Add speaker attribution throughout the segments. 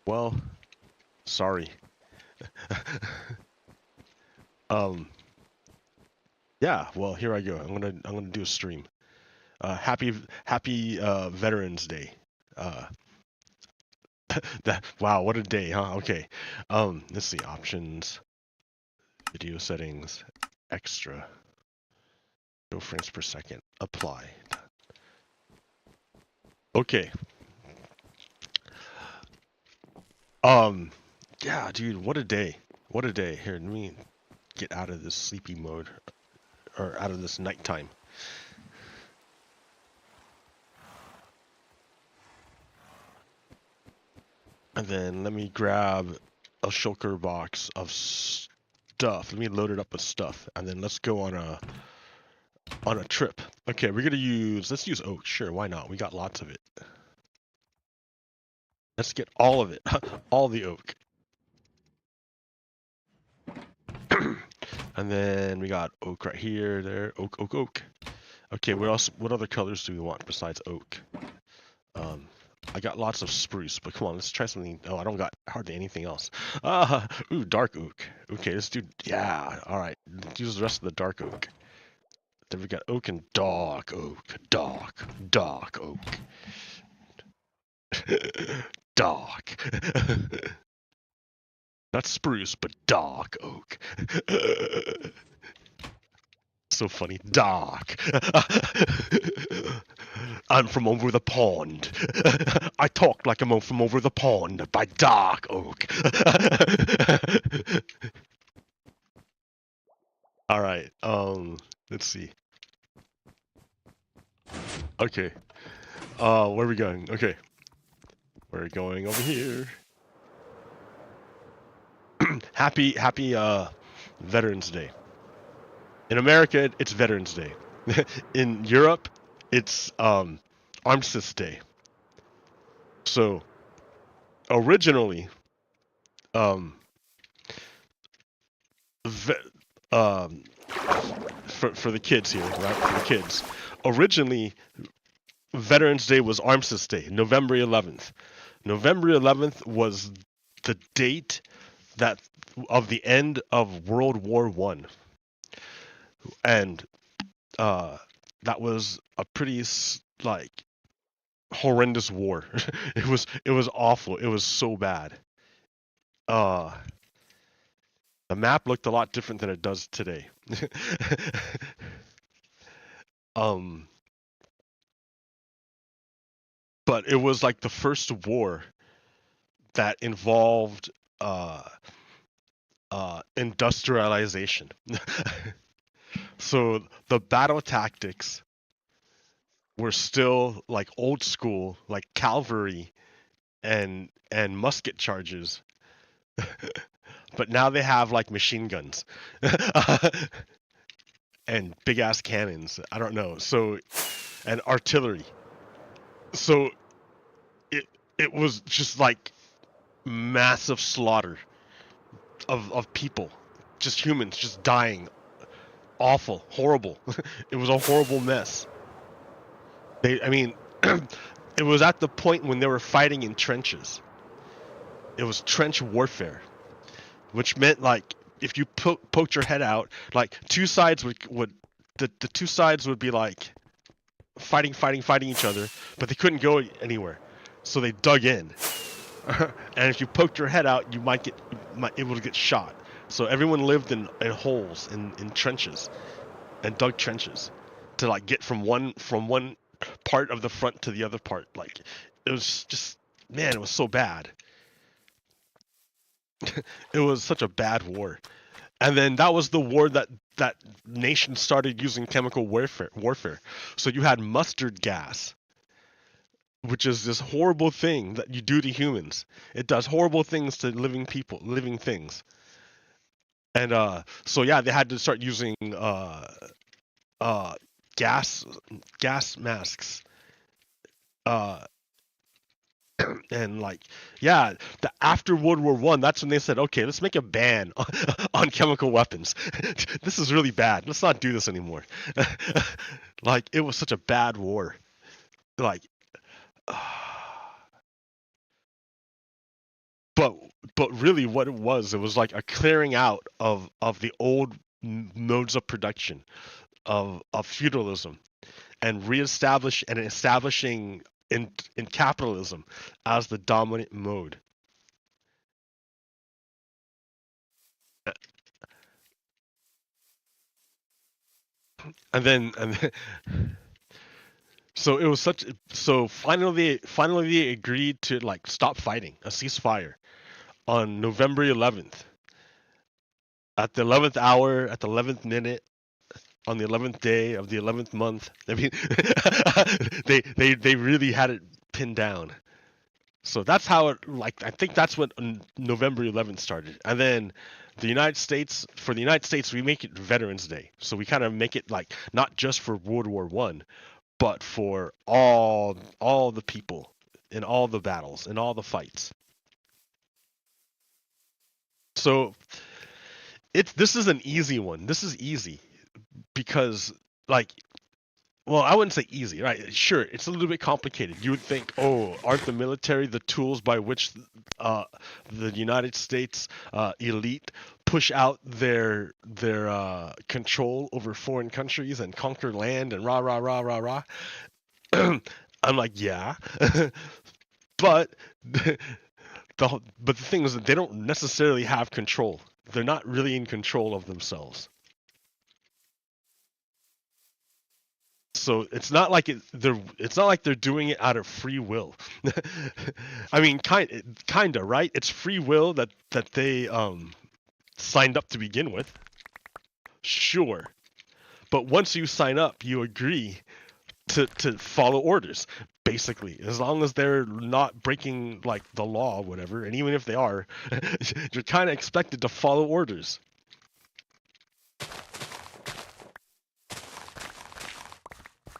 Speaker 1: Well, sorry. um, yeah. Well, here I go. I'm gonna do a stream. Happy Veterans Day. Uh, wow, what a day, huh? Okay. Let's see options, video settings, extra, no frames per second, apply. Okay. Um, yeah, dude, what a day. What a day. Here, let me get out of this sleepy mode or out of this nighttime. And then let me grab a shulker box of stuff. Let me load it up with stuff, and then let's go on a trip. Okay, let's use oak. Sure, why not? We got lots of it. Let's get all of it, all the oak. And then we got oak right here, there, oak. Okay, what other colors do we want besides oak? I got lots of spruce, but come on, let's try something. Oh, I don't got hardly anything else. Ooh, dark oak. Okay, let's do, yeah, all right. Let's use the rest of the dark oak. Then we got oak and dark oak. Dark oak. Dark. Not spruce, but dark oak. So funny. Dark. I'm from over the pond. I talk like I'm from over the pond by dark oak. All right. Let's see. Okay. Where are we going? Okay. We're going over here. Happy Veterans Day. In America, it's Veterans Day. In Europe, it's Armistice Day. So originally, um, ve- um, for the kids here, right? For the kids, originally Veterans Day was Armistice Day, November 11th. November 11th was the date that of the end of World War One, and that was a pretty like horrendous war. It was awful. It was so bad. Uh, the map looked a lot different than it does today. um, but it was like the first war that involved uh, industrialization. So the battle tactics were still like old school, like cavalry and musket charges, but now they have like machine guns and big ass cannons. I don't know. So and artillery. So it it was just like massive slaughter of people, just humans just dying. Awful, horrible. It was a horrible mess. I mean, it was at the point when they were fighting in trenches. It was trench warfare, which meant like if you poked your head out, like two sides would the two sides would be like fighting each other, but they couldn't go anywhere, so they dug in. And if you poked your head out, you might get able to get shot. So everyone lived in holes in trenches and dug trenches to like get from one part of the front to the other part. Like it was just, man, it was so bad. It was such a bad war. And then that was the war that nations started using chemical warfare. So you had mustard gas, which is this horrible thing that you do to humans. It does horrible things to living people, living things. And so yeah, they had to start using uh gas masks. Uh and like, yeah, after World War One, that's when they said, okay, let's make a ban on chemical weapons. This is really bad. Let's not do this anymore. Like, it was such a bad war. Like, but really what it was like a clearing out of the old modes of production of feudalism, and establishing in capitalism as the dominant mode. And then so it was such so finally they agreed to like stop fighting, a ceasefire on November 11th, at the 11th hour, at the 11th minute, on the 11th day of the 11th month. I mean, they really had it pinned down. So that's how it, like, I think that's what November 11th started. And then for the United States, we make it Veterans Day. So we kind of make it like not just for World War One, but for all the people in all the battles and all the fights. So this is an easy one. This is easy because, like, well, I wouldn't say easy, right? Sure, it's a little bit complicated. You would think, oh, aren't the military the tools by which the United States elite push out their control over foreign countries and conquer land and rah rah rah rah rah? I'm like, yeah, but but the thing is that they don't necessarily have control. They're not really in control of themselves. So it's not like they're doing it out of free will. I mean, kinda, right? It's free will that they signed up to begin with. Sure, but once you sign up, you agree to follow orders, basically, as long as they're not breaking like the law or whatever. And even if they are, you're kind of expected to follow orders.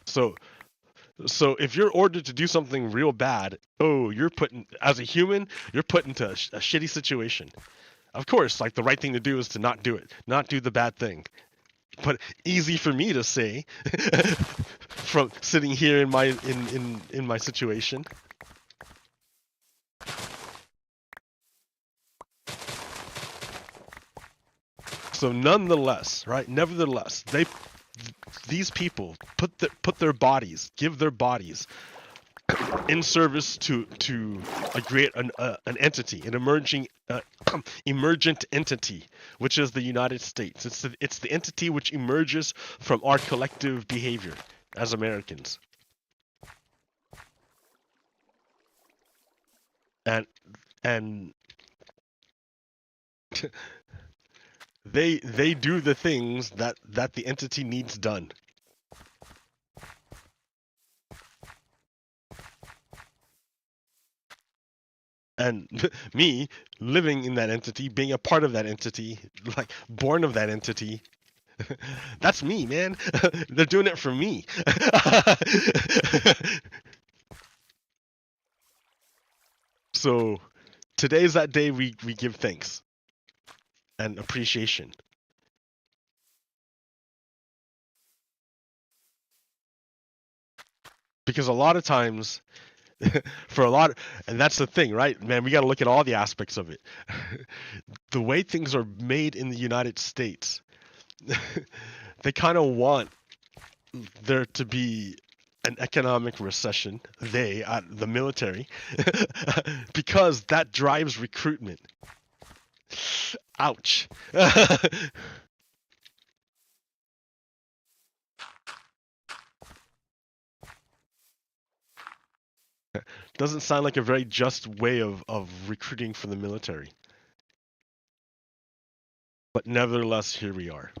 Speaker 1: So So if you're ordered to do something real bad, oh, as a human, you're put into a shitty situation. Of course, like the right thing to do is to not do it, not do the bad thing. But easy for me to say from sitting here in my situation. So nonetheless, right? Nevertheless, these people put their bodies, give their bodies in service to an entity, an emergent entity, which is the United States. It's the entity which emerges from our collective behavior as Americans, and and they do the things that the entity needs done. And me living in that entity, being a part of that entity, like born of that entity, that's me, man. They're doing it for me. So today's that day we give thanks and appreciation. Because a lot of times, and that's the thing, right, man, we got to look at all the aspects of it. The way things are made in the United States, they kind of want there to be an economic recession, the military, because that drives recruitment. Ouch. Doesn't sound like a very just way of recruiting for the military. But nevertheless, here we are.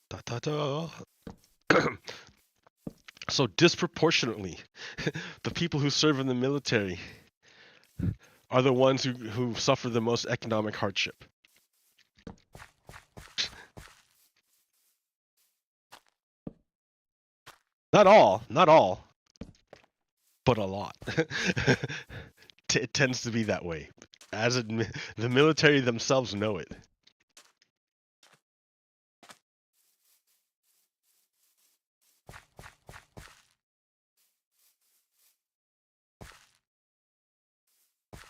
Speaker 1: Da, da, da. So disproportionately, the people who serve in the military are the ones who suffer the most economic hardship. Not all, but a lot. It tends to be that way. The military themselves know it.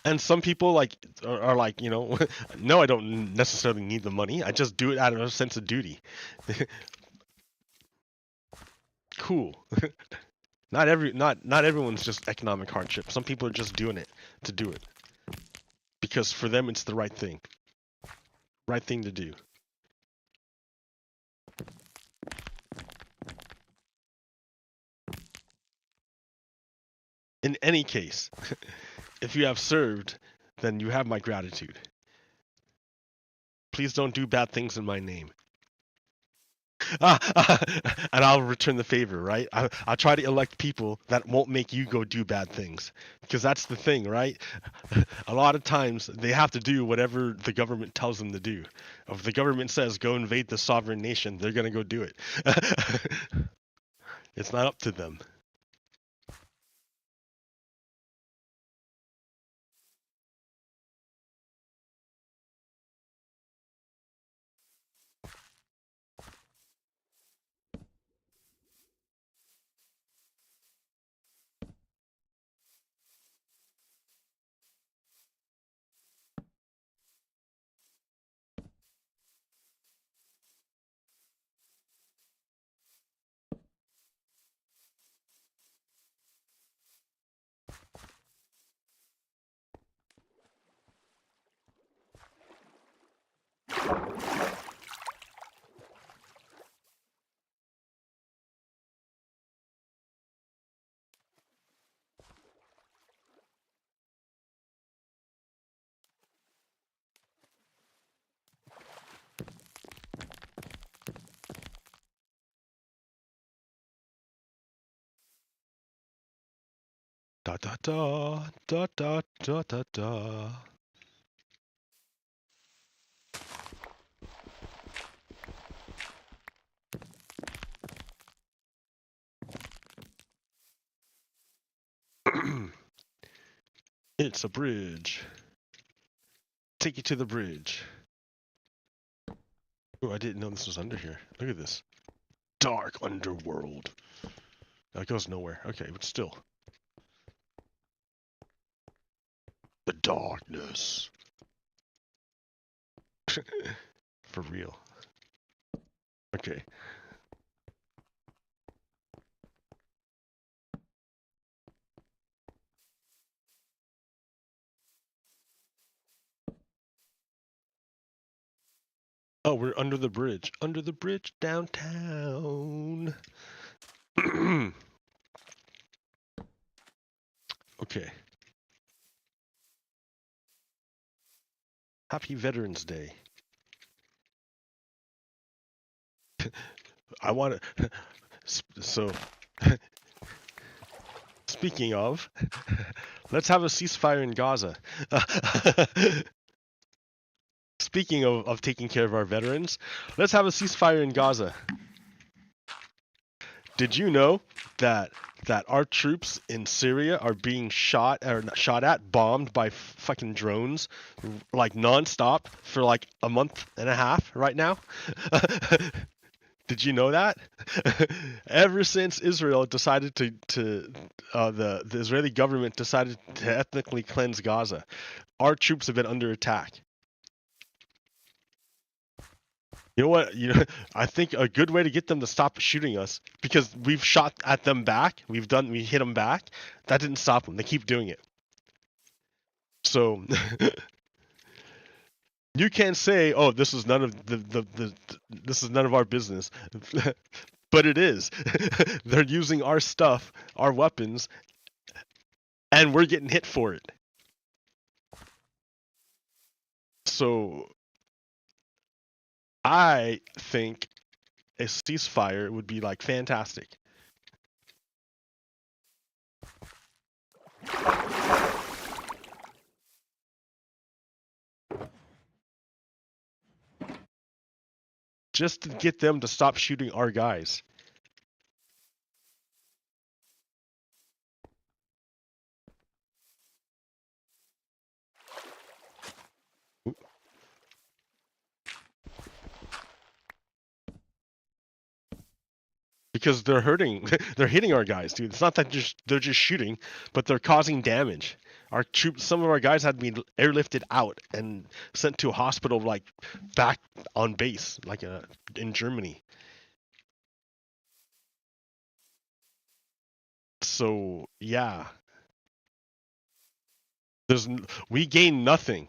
Speaker 1: And some people are like, no, I don't necessarily need the money. I just do it out of a sense of duty. Cool. Not everyone's just economic hardship. Some people are just doing it to do it because for them it's the right thing to do. In any case, if you have served, then you have my gratitude. Please don't do bad things in my name. And I'll return the favor, right? I'll try to elect people that won't make you go do bad things. Because that's the thing, right? A lot of times they have to do whatever the government tells them to do. If the government says go invade the sovereign nation, they're going to go do it. It's not up to them. Da da da da da da da da. It's a bridge. Take you to the bridge. Oh, I didn't know this was under here. Look at this. Dark underworld. That goes nowhere. Okay, but still. The darkness. For real. Okay. Oh, we're under the bridge. Under the bridge downtown. Okay. Happy Veterans Day. I want to. So, speaking of, let's have a ceasefire in Gaza. Speaking of taking care of our veterans, let's have a ceasefire in Gaza. Did you know that our troops in Syria are being shot at, bombed by fucking drones, like nonstop for like a month and a half right now? Did you know that? Ever since Israel decided the Israeli government decided to ethnically cleanse Gaza, our troops have been under attack. You know what? I think a good way to get them to stop shooting us, because we've shot at them back, we hit them back. That didn't stop them. They keep doing it. So you can't say, "Oh, this is none of this is none of our business," but it is. They're using our stuff, our weapons, and we're getting hit for it. So I think a ceasefire would be like fantastic. Just to get them to stop shooting our guys. because they're hurting. They're hitting our guys, dude. It's not that they're just shooting, but they're causing damage. Our troops, some of our guys had to be airlifted out and sent to a hospital, like back on base, like in Germany. So yeah, we gain nothing.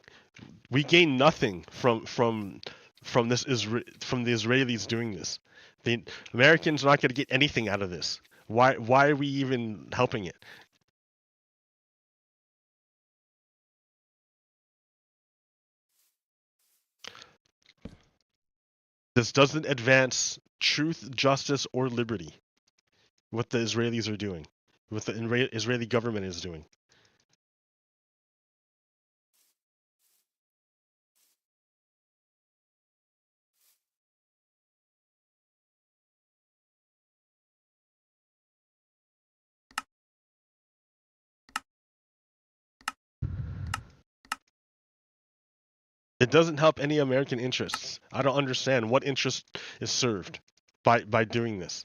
Speaker 1: We gain nothing from this from the Israelis doing this. The Americans are not going to get anything out of this. Why are we even helping it? This doesn't advance truth, justice, or liberty. What the Israelis are doing, what the Israeli government is doing. It doesn't help any American interests. I don't understand what interest is served by doing this.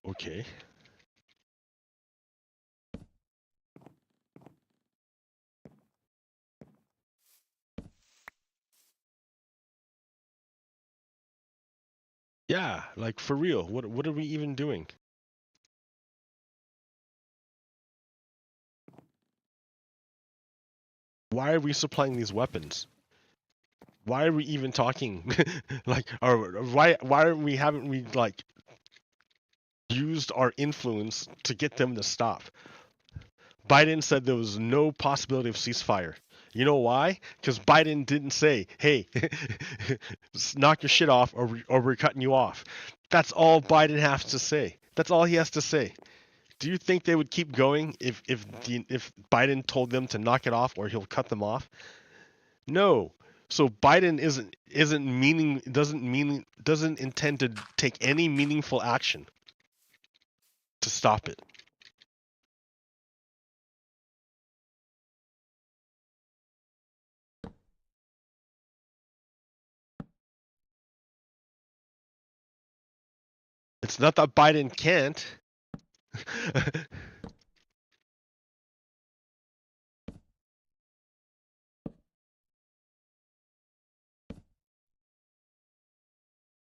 Speaker 1: Okay. Yeah, like for real. What are we even doing? Why are we supplying these weapons? Why are we even talking? Like, or why aren't we haven't we like used our influence to get them to stop? Biden said there was no possibility of ceasefire. You know why? Because Biden didn't say, "Hey, knock your shit off, or we're cutting you off." That's all Biden has to say. That's all he has to say. Do you think they would keep going if Biden told them to knock it off or he'll cut them off? No. So Biden doesn't intend to take any meaningful action to stop it. It's not that Biden can't.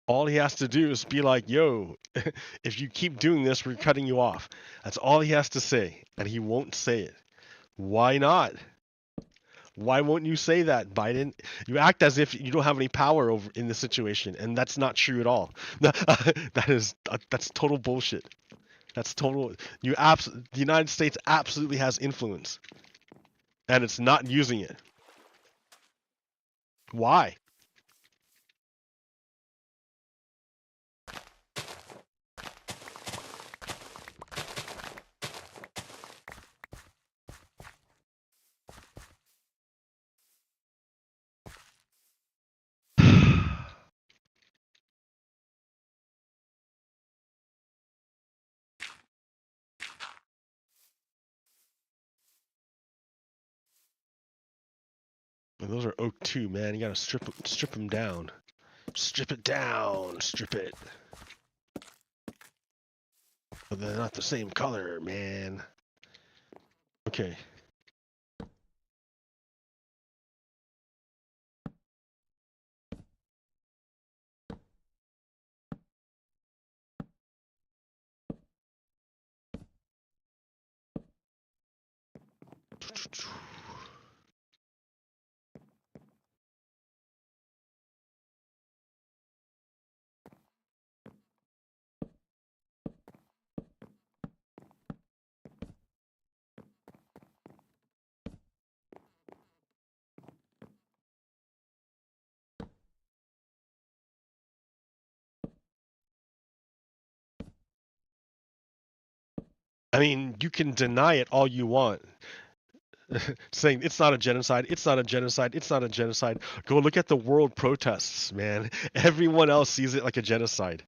Speaker 1: All he has to do is be like, "Yo, if you keep doing this, we're cutting you off." That's all he has to say, and he won't say it. Why not? Why won't you say that, Biden? You act as if you don't have any power over in the situation, and that's not true at all. That's total bullshit. That's total. The United States absolutely has influence, and it's not using it. Why? Those are oak too, man. You gotta strip them down. Strip it down. Strip it. But they're not the same color, man. Okay. I mean, you can deny it all you want, saying it's not a genocide, it's not a genocide, it's not a genocide. Go look at the world protests, man. Everyone else sees it like a genocide.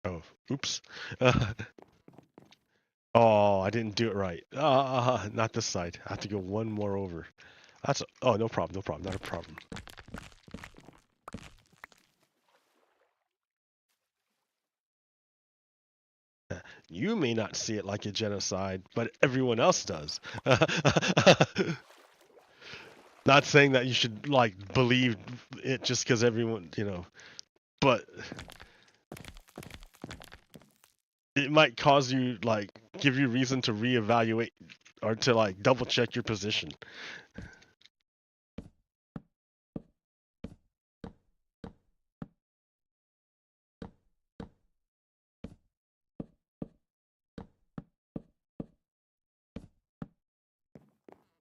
Speaker 1: Oh, oops. Oh, I didn't do it right. Not this side. I have to go one more over. Oh, no problem, no problem, not a problem. You may not see it like a genocide, but everyone else does. Not saying that you should like believe it just because everyone, but it might cause you like give you reason to reevaluate or to like double check your position.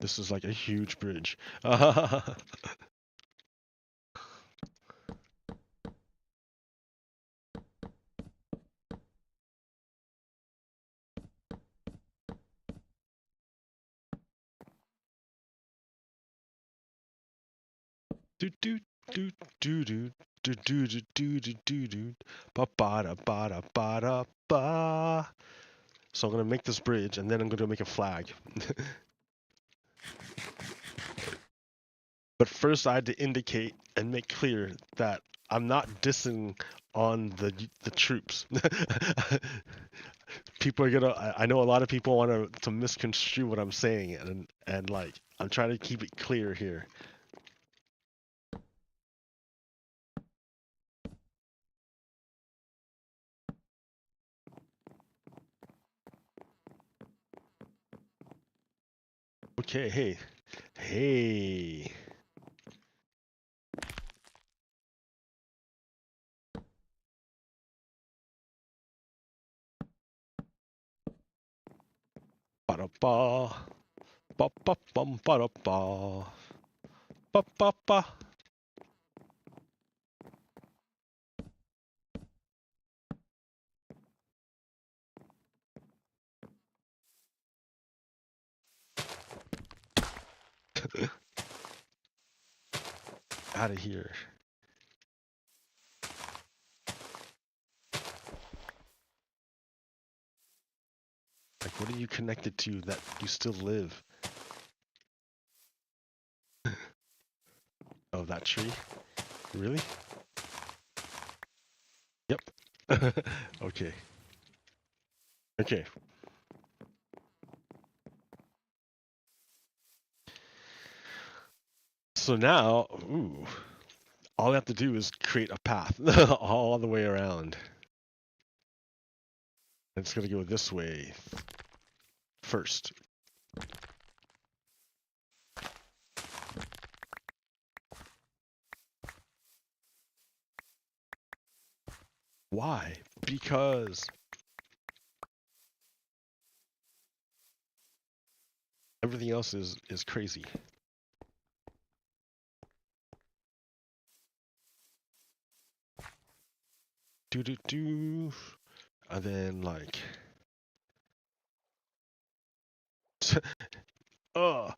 Speaker 1: This is like a huge bridge. Do do do do do do do do do do do do ba ba da ba da ba da ba. So I'm gonna make this bridge and then I'm gonna make a flag. But first I had to indicate and make clear that I'm not dissing on the troops. People are gonna I know a lot of people want to misconstrue what I'm saying and like I'm trying to keep it clear here. Okay, hey. Ba-da-ba. Ba-ba-bum, ba-da-ba. Ba-ba-ba. Out of here. Like, what are you connected to that you still live? Oh, that tree? Really? Yep. Okay. Okay. So now, ooh, all I have to do is create a path all the way around. It's gonna go this way first. Why? Because everything else is crazy. Do do do, and then like, oh.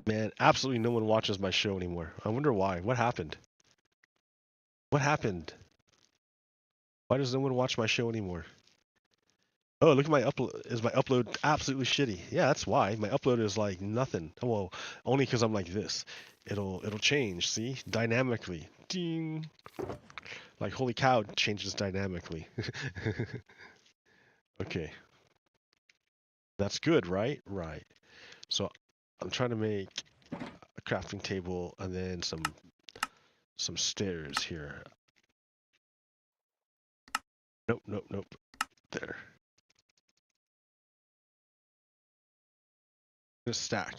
Speaker 1: Man, absolutely no one watches my show anymore. I wonder why. What happened? What happened? Why does no one watch my show anymore? Oh, look at my upload. Is my upload absolutely shitty? Yeah, that's why. My upload is like nothing. Well, only because I'm like this. It'll change, see? Dynamically. Ding. Like, holy cow, it changes dynamically. Okay. That's good, right? Right. So I'm trying to make a crafting table and then some stairs here. Nope, nope, nope. There. A stack.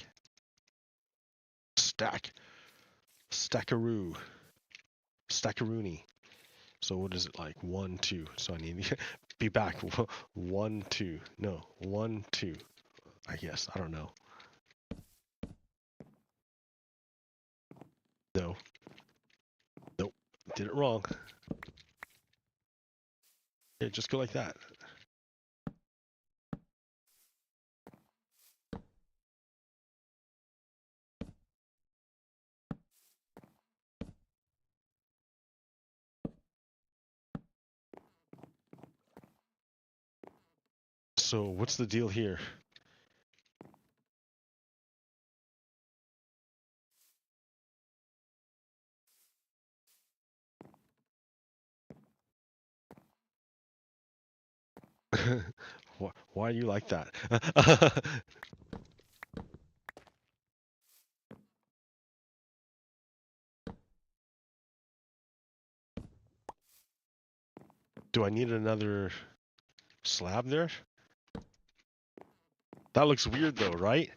Speaker 1: Stack. Stackaroo. Stackaroony. So what is it like? 1, 2. So I need to be back. 1, 2. No, 1, 2. I guess. I don't know. No. Nope. Did it wrong. Here, just go like that. So what's the deal here? Why are you like that? Do I need another slab there? That looks weird though, right?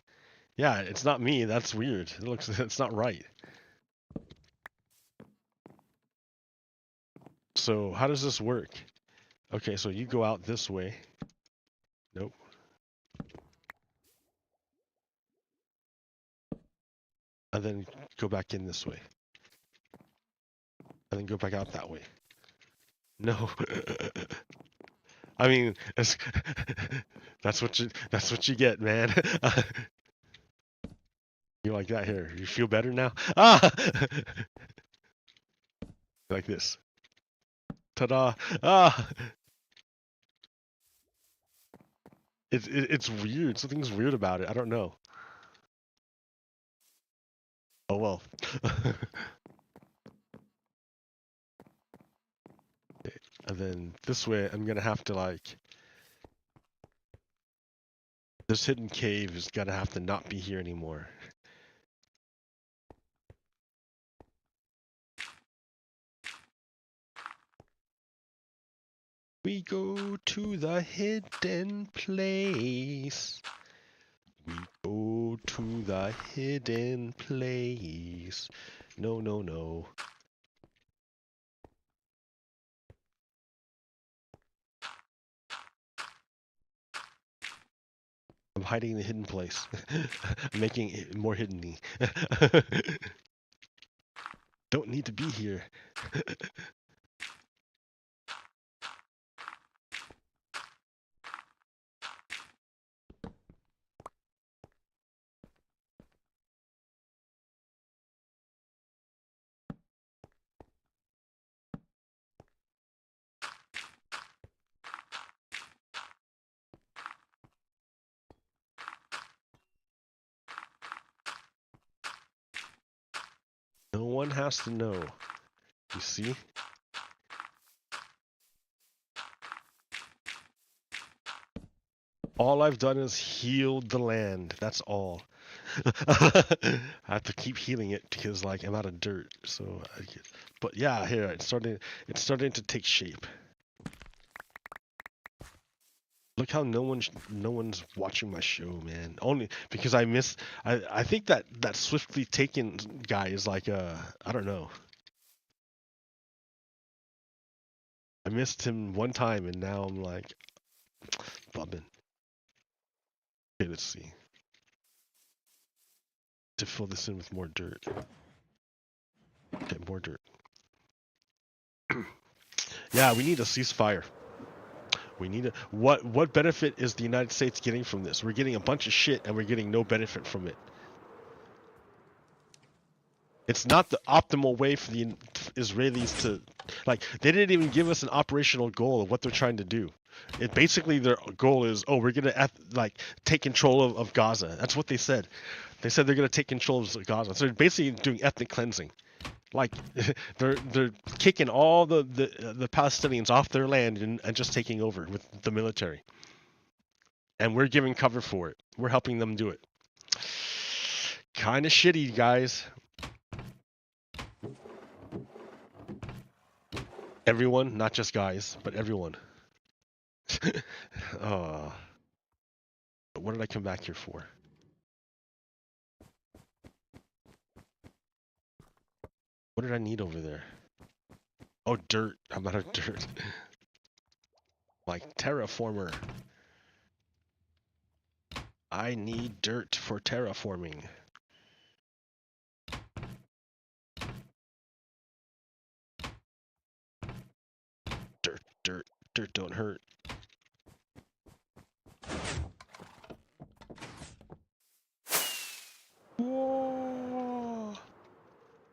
Speaker 1: Yeah, it's not me. That's weird. It looks, it's not right. So how does this work? Okay, so you go out this way. Nope. And then go back in this way. And then go back out that way. No. I mean, that's what you get, man. You like that here? You feel better now? Ah! Like this. Ta-da! Ah! It's weird. Something's weird about it. I don't know. Oh well. And then this way, I'm gonna have to like. This hidden cave is gonna have to not be here anymore. We go to the hidden place. We go to the hidden place. No, no, no. I'm hiding in the hidden place. I'm making it more hidden-y. Don't need to be here. No one has to know. You see? All I've done is healed the land. That's all. I have to keep healing it because like I'm out of dirt. So, but yeah, here it's starting to take shape. Look how no one's watching my show, man. Only because I think that swiftly taken guy is like I don't know. I missed him one time and now I'm like bumming. Okay, let's see. To fill this in with more dirt. Okay, more dirt. Yeah, we need a ceasefire. We need a what benefit is the United States getting from this? We're getting a bunch of shit and we're getting no benefit from it. It's not the optimal way for the Israelis to, like, they didn't even give us an operational goal of what they're trying to do. It basically their goal is, oh, we're gonna like take control of Gaza. That's what they said. They said they're gonna take control of Gaza. So they're basically doing ethnic cleansing. Like they're kicking all the Palestinians off their land and just taking over with the military. And we're giving cover for it. We're helping them do it. Kind of shitty, guys. Everyone, not just guys, but everyone. What did I come back here for? What did I need over there? Oh, dirt. I'm out of dirt. Like terraformer. I need dirt for terraforming. Dirt don't hurt. Whoa!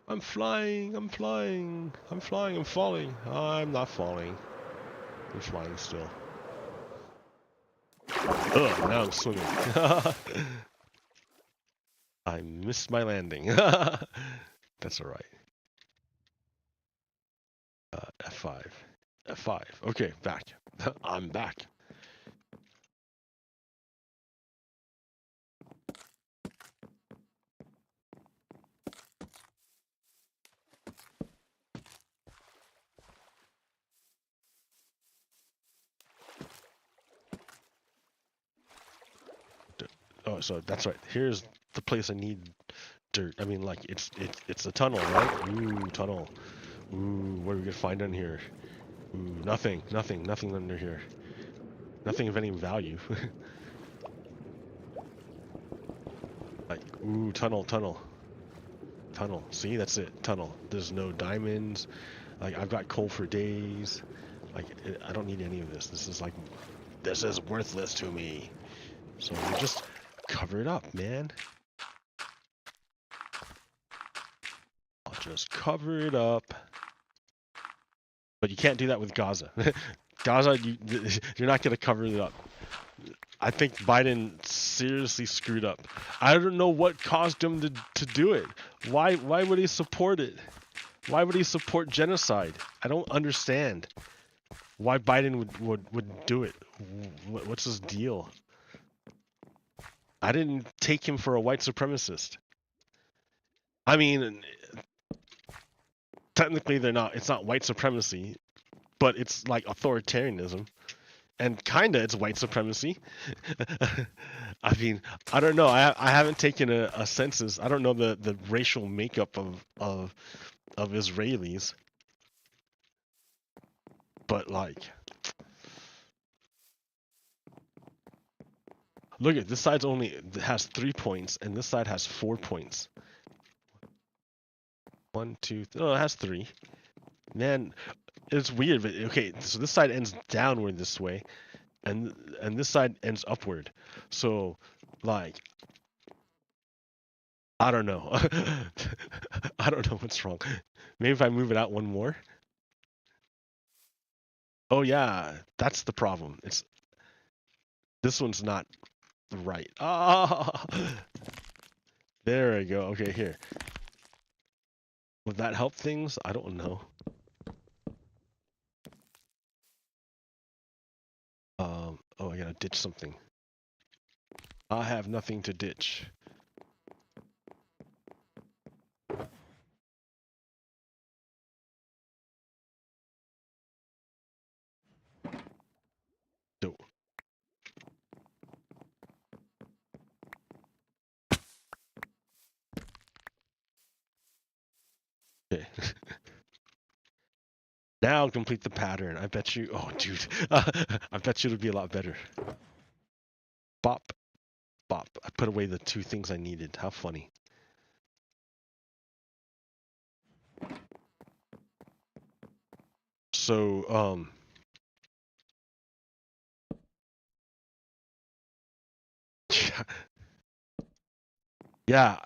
Speaker 1: I'm flying, I'm falling. I'm not falling. I'm flying still. Ugh, now I'm swinging. I missed my landing. That's alright. F5. F5. Okay, back. I'm back. Oh, so that's right. Here's the place I need dirt. I mean, like, it's a tunnel, right? Ooh, tunnel. Ooh, what are we gonna find in here? Ooh, nothing under here. Nothing of any value. Like, ooh, tunnel. See, that's it, tunnel. There's no diamonds. Like, I've got coal for days. Like, I don't need any of this. This is worthless to me. So we just cover it up, man. I'll just cover it up. But you can't do that with Gaza. Gaza, you're not going to cover it up. I think Biden seriously screwed up. I don't know what caused him to do it. Why would he support it? Why would he support genocide? I don't understand why Biden would do it. What's his deal? I didn't take him for a white supremacist. I mean, technically it's not white supremacy, but it's like authoritarianism. And kinda it's white supremacy. I mean, I don't know. I haven't taken a census. I don't know the racial makeup of Israelis. But like, look at this side's only has 3 points, and this side has 4 points. 1, 2. Oh, it has 3. Man, it's weird. But okay, so this side ends downward this way, and this side ends upward. So, like, I don't know. I don't know what's wrong. Maybe if I move it out one more. Oh yeah, that's the problem. This one's not right. Ah, there we go. Okay, here. Would that help things? I don't know. Oh, I gotta ditch something. I have nothing to ditch. So, okay. Now I'll complete the pattern. I bet you. Oh, dude. I bet you it'll be a lot better. Bop. Bop. I put away the 2 things I needed. How funny. So, yeah,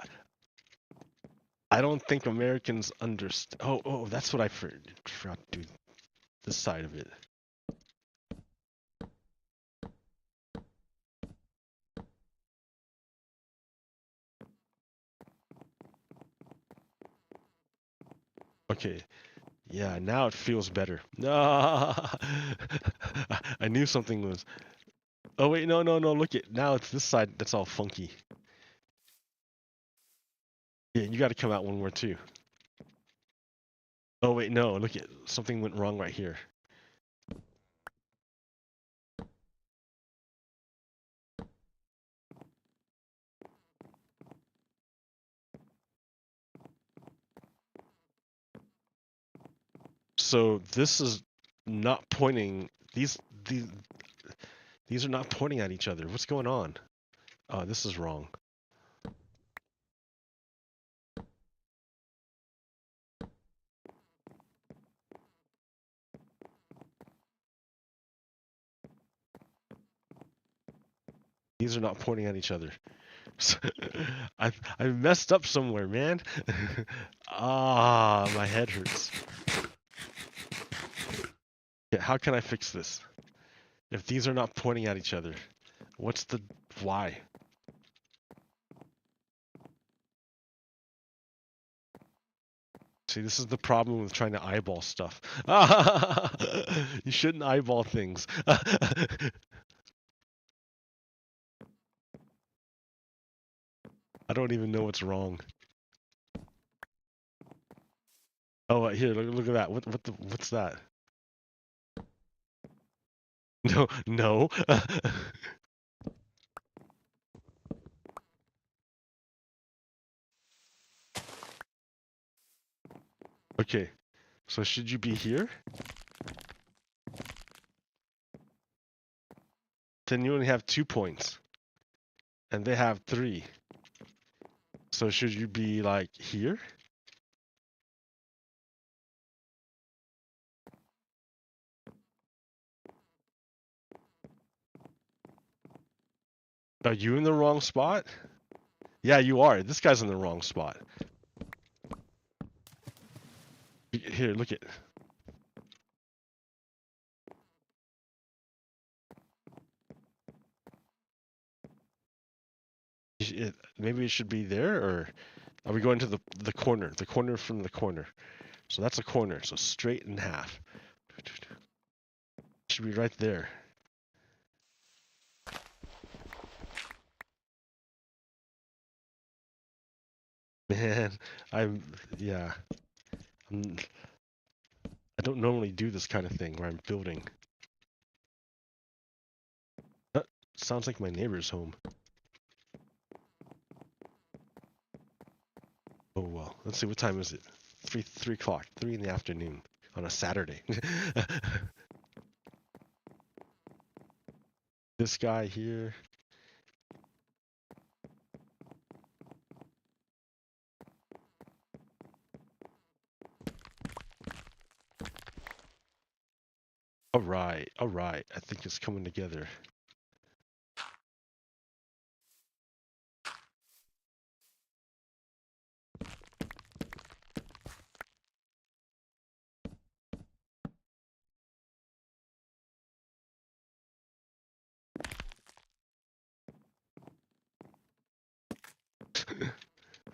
Speaker 1: I don't think Americans understand. Oh, that's what I forgot to do. This side of it. Okay. Yeah, now it feels better. No, I knew something was. Oh wait, no. Look it. Now it's this side that's all funky. Yeah, you got to come out one more too. Oh wait, no. Look it. Something went wrong right here. So this is not pointing. These are not pointing at each other. What's going on? Oh, this is wrong. These are not pointing at each other. I messed up somewhere, man. Ah, my head hurts. Yeah, how can I fix this? If these are not pointing at each other, what's the why? See, this is the problem with trying to eyeball stuff. You shouldn't eyeball things. I don't even know what's wrong. Oh, here, look at that. What's that? No, no. Okay, so should you be here? Then you only have 2 points, and they have 3. So should you be like here? Are you in the wrong spot? Yeah, you are. This guy's in the wrong spot. Here, look at. Maybe it should be there, or are we going to the corner? The corner from the corner. So that's a corner. So straight in half. Should be right there. Man, yeah. I don't normally do this kind of thing where I'm building. Sounds like my neighbor's home. Oh well, let's see, what time is it? 3 o'clock, 3 in the afternoon on a Saturday. This guy here. All right. I think it's coming together.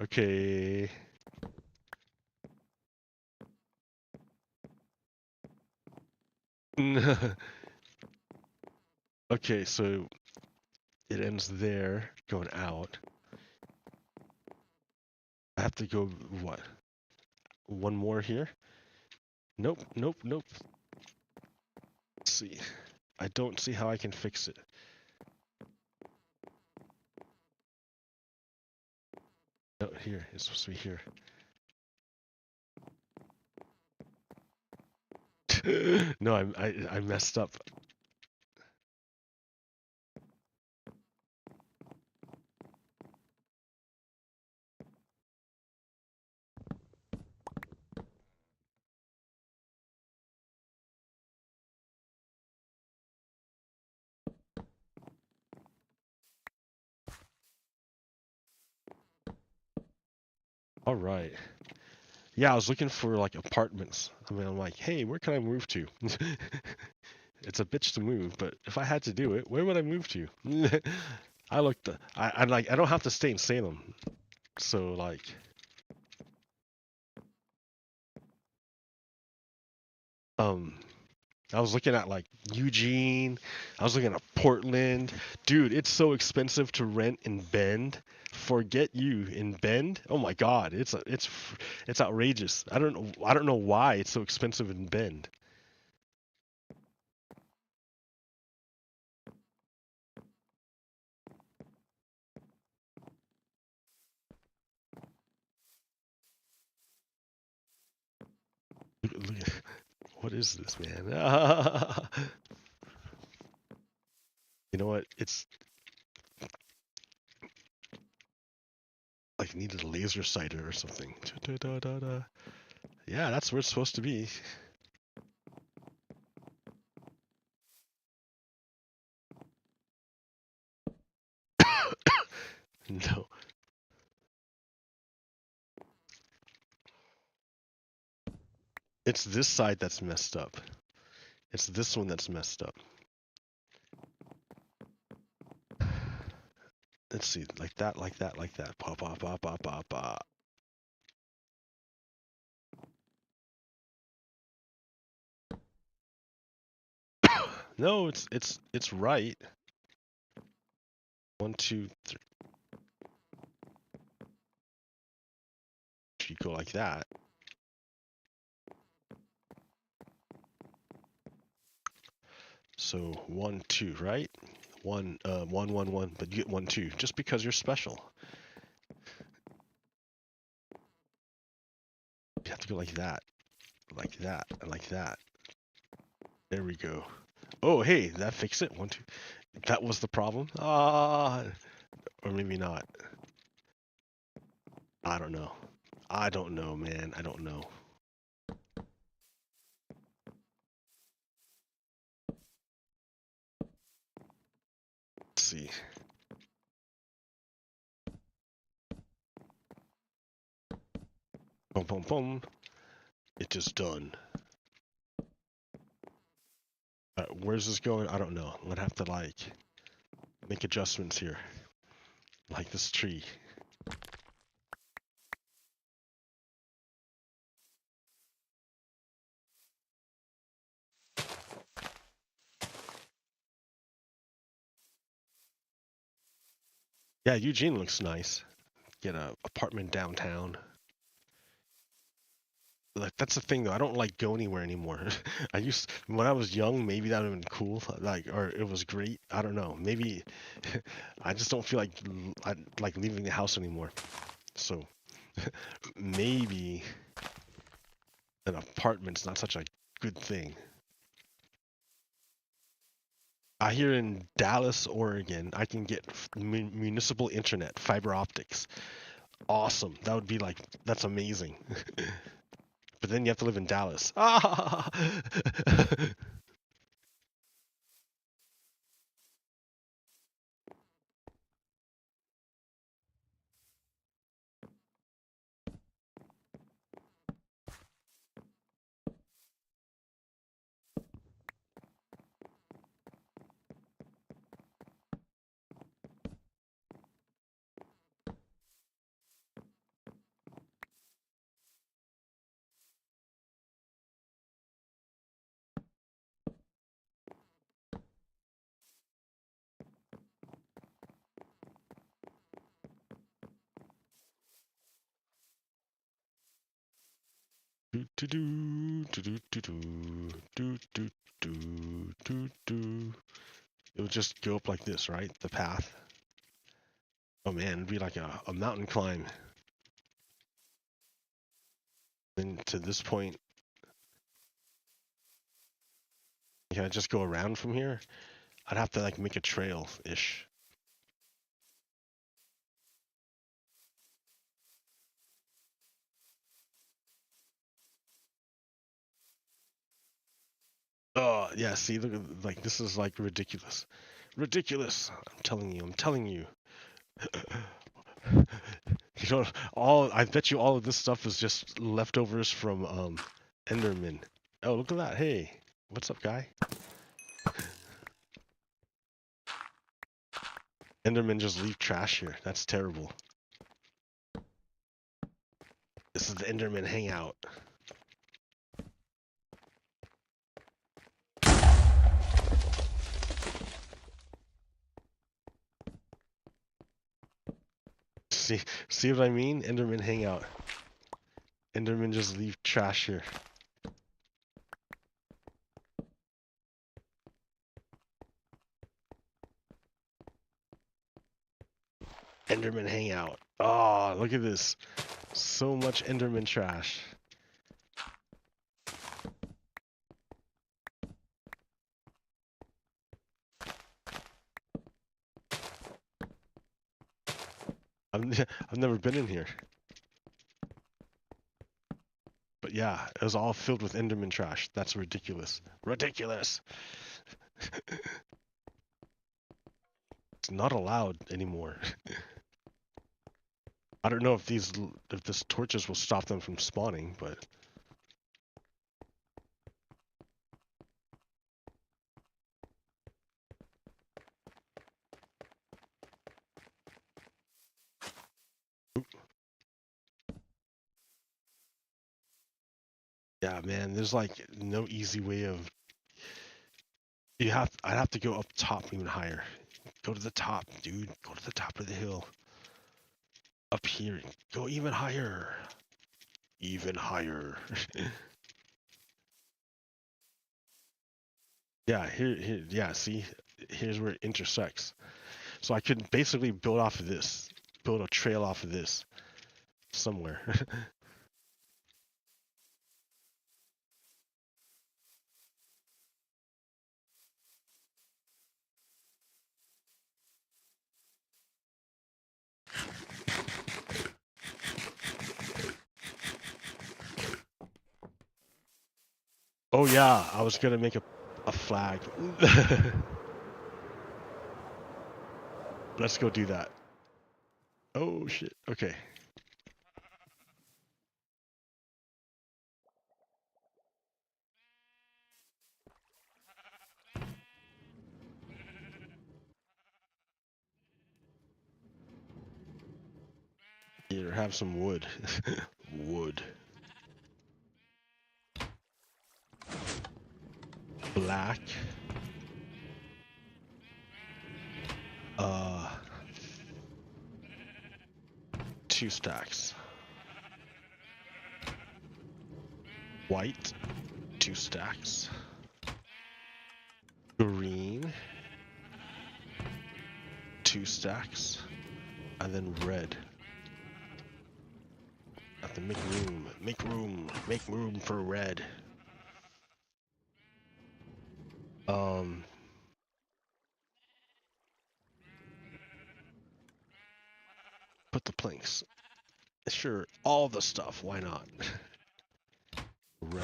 Speaker 1: Okay. Okay, so it ends there, going out. I have to go, what? One more here? Nope. Let's see. I don't see how I can fix it. No, here. It's supposed to be here. No, I messed up. All right. Yeah, I was looking for like apartments. I mean, I'm like, hey, where can I move to? It's a bitch to move, but if I had to do it, where would I move to? I looked. I like. I don't have to stay in Salem, so like. I was looking at like Eugene. I was looking at Portland. Dude, it's so expensive to rent in Bend. Forget you in Bend. Oh my God, it's outrageous. I don't know why it's so expensive in Bend. Look at, what is this, man? You know what? like needed a laser sighter or something. Yeah, that's where it's supposed to be. No. It's this side that's messed up. It's this one that's messed up. Let's see, like that, like that, like that. Pop, pop, pop, pop, pop, pop. No, it's right. 1, 2, 3. You go like that. So 1, 2, right? 1, 1, 1, 1, but you get 1, 2 just because you're special. You have to go like that, and like that. There we go. Oh, hey, that fixed it. 1, 2. That was the problem. Ah, or maybe not. I don't know. I don't know, man. I don't know. Let's see. Boom, boom, boom. It is done. Where's this going? I don't know. I'm gonna have to like make adjustments here. Like this tree. Yeah, Eugene looks nice. Get an apartment downtown. Like that's the thing though. I don't like go anywhere anymore. When I was young, maybe that would have been cool. Like, or it was great. I don't know. Maybe I just don't feel like leaving the house anymore. So maybe an apartment's not such a good thing. I hear in Dallas, Oregon, I can get municipal internet, fiber optics. Awesome. That would be like, that's amazing. But then you have to live in Dallas. Ah! Do do do do do do do do do do do. It would just go up like this, right? The path. Oh man, it'd be like a mountain climb. Then to this point, can I just go around from here? I'd have to like make a trail-ish. Oh yeah, see, look at like this is like ridiculous, ridiculous. I'm telling you, I'm telling you. You know, I bet you all of this stuff is just leftovers from Enderman. Oh, look at that. Hey, what's up, guy? Endermen just leave trash here. That's terrible. This is the Enderman hangout. See what I mean? Enderman hangout. Endermen just leave trash here. Enderman hangout. Oh, look at this. So much Enderman trash. I've never been in here. But yeah, it was all filled with Enderman trash. That's ridiculous. Ridiculous! It's not allowed anymore. I don't know if these torches will stop them from spawning, but yeah, man, there's like no easy way of I'd have to go up top even higher. Go to the top, dude. Go to the top of the hill. Up here. Go even higher. Even higher. Yeah, here, yeah, see? Here's where it intersects. So I could basically build off of this. Build a trail off of this. Somewhere. Oh yeah, I was gonna make a flag. Let's go do that. Oh shit, okay. Here, have some wood. Wood. Black. 2 stacks. White. 2 stacks. Green. 2 stacks. And then red. I have to make room. Make room. Make room for red. Put the planks. Sure, all the stuff. Why not? Red.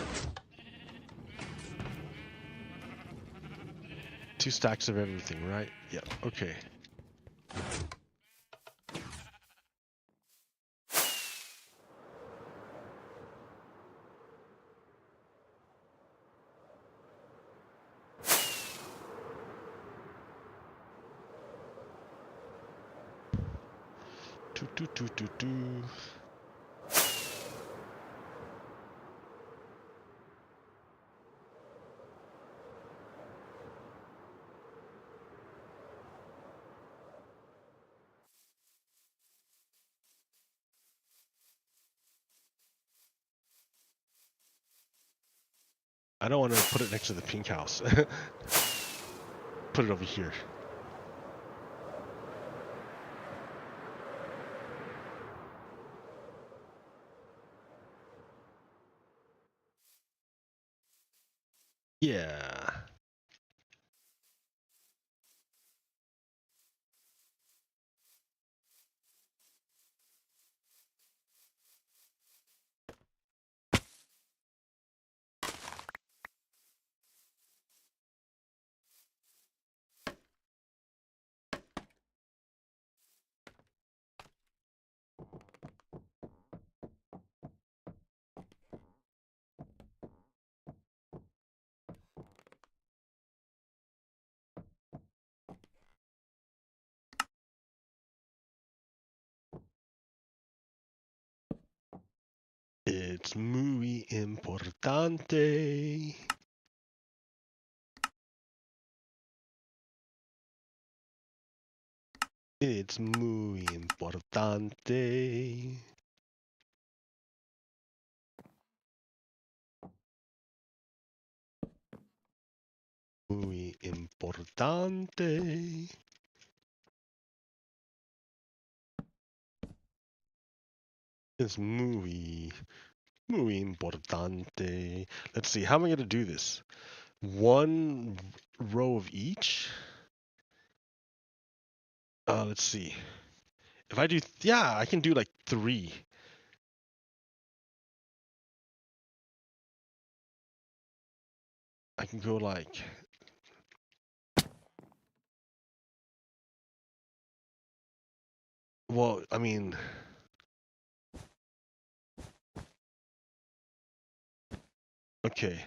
Speaker 1: 2 stacks of everything, right? Yep. Okay. Do. I don't want to put it next to the pink house. Put it over here. Yeah. It's muy importante. It's muy importante. Muy importante. It's muy importante. Let's see, how am I going to do this? 1 row of each? Let's see. If I do, yeah, I can do like 3. I can go like, well, I mean, okay,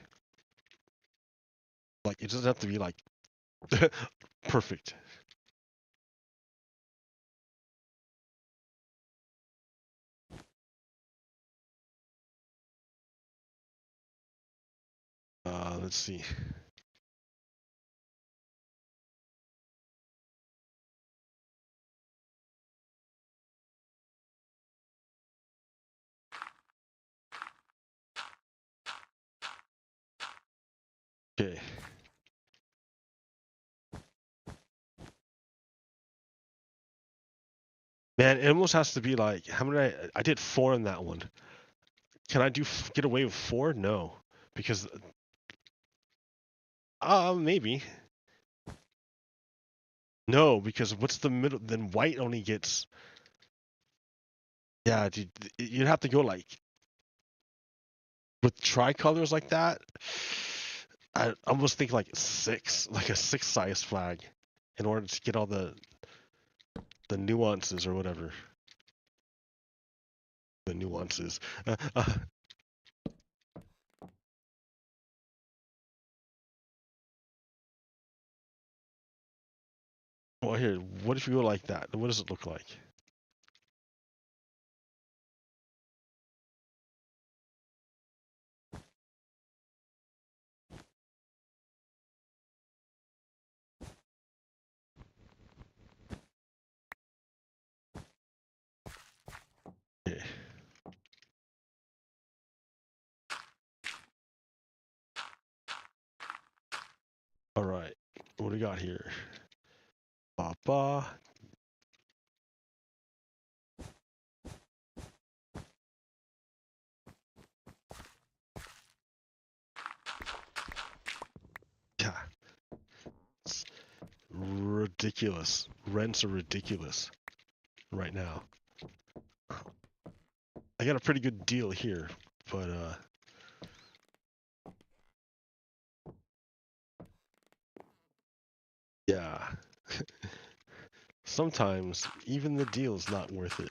Speaker 1: like it doesn't have to be like perfect. Let's see. Okay. Man, it almost has to be like, how many? I did 4 in that one. Can I get away with 4? No, because maybe. No, because what's the middle? Then white only gets. Yeah, dude, you'd have to go like with tricolors like that. I almost think like 6, like a 6 size flag, in order to get all the nuances or whatever. The nuances. Well, here, what if you go like that? What does it look like? Okay. All right. What do we got here? Papa. Yeah. It's ridiculous. Rents are ridiculous right now. I got a pretty good deal here, but yeah. Sometimes even the deal is not worth it.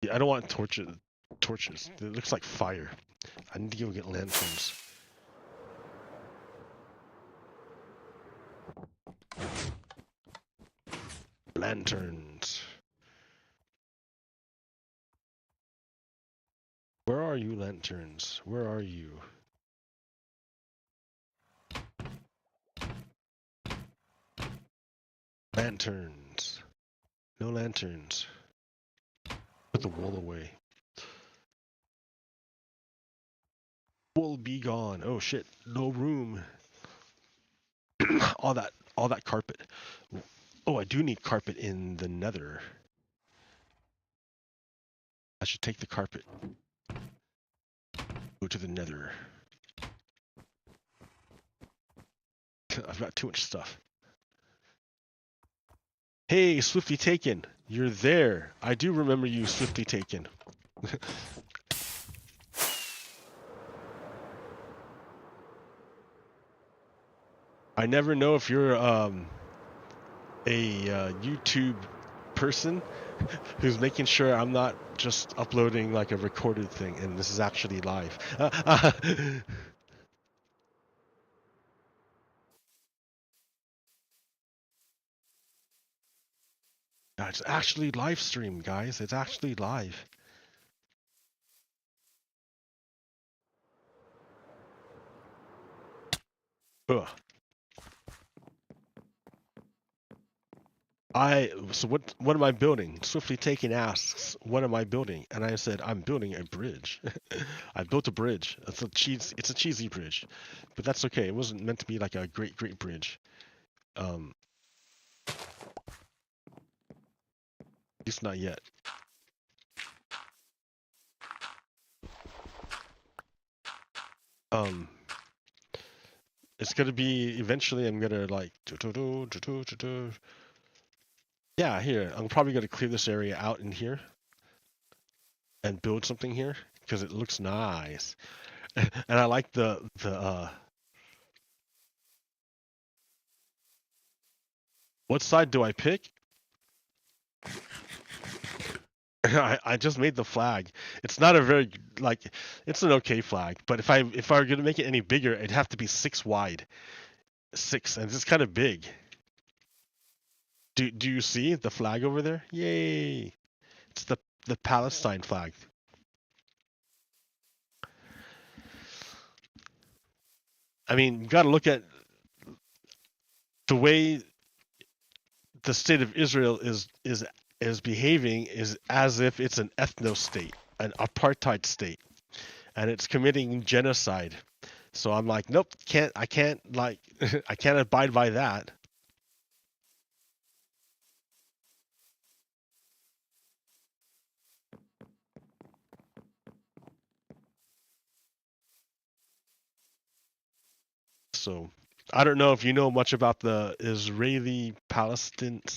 Speaker 1: Yeah, I don't want torches. It looks like fire. I need to go get lanterns. Lanterns. Where are you, lanterns? Where are you? Lanterns. No lanterns. Put the wool away. Wool be gone. Oh shit. No room. all that carpet. Oh, I do need carpet in the nether. I should take the carpet. Go to the nether. I've got too much stuff. Hey, Swiftly Taken. You're there. I do remember you, Swiftly Taken. I never know if you're a YouTube person who's making sure I'm not just uploading like a recorded thing and this is actually live. It's actually live stream, guys. It's actually live. Ugh. So what am I building? Swiftly Taking asks, what am I building? And I said, I'm building a bridge. I built a bridge. It's a cheesy bridge, but that's okay. It wasn't meant to be like a great bridge. At least not yet. It's gonna be eventually. I'm gonna like yeah, here. I'm probably gonna clear this area out in here and build something here because it looks nice. And I like the what side do I pick? I just made the flag. It's not a very like it's an okay flag, but if I were gonna make it any bigger, it'd have to be 6 wide. 6, and it's kind of big. Do you see the flag over there? Yay! It's the Palestine flag. I mean, you got to look at the way the state of Israel is behaving is as if it's an ethno state, an apartheid state, and it's committing genocide. So I'm like, nope, I can't I can't abide by that. So I don't know if you know much about the Israeli Palestinian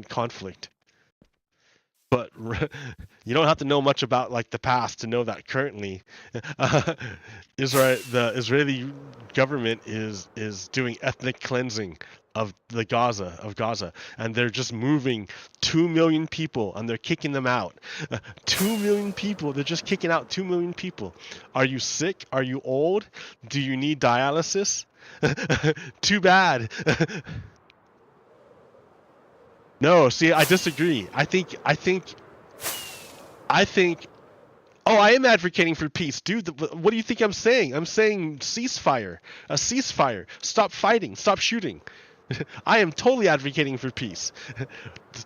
Speaker 1: conflict, but you don't have to know much about like the past to know that currently the Israeli government is doing ethnic cleansing of Gaza, and they're just moving 2 million people and they're kicking them out. 2 million people, they're just kicking out 2 million people. Are you sick? Are you old? Do you need dialysis? Too bad. No, see, I disagree. I think oh, I am advocating for peace, dude. What do you think I'm saying? I'm saying ceasefire. A ceasefire. Stop fighting. Stop shooting. I am totally advocating for peace.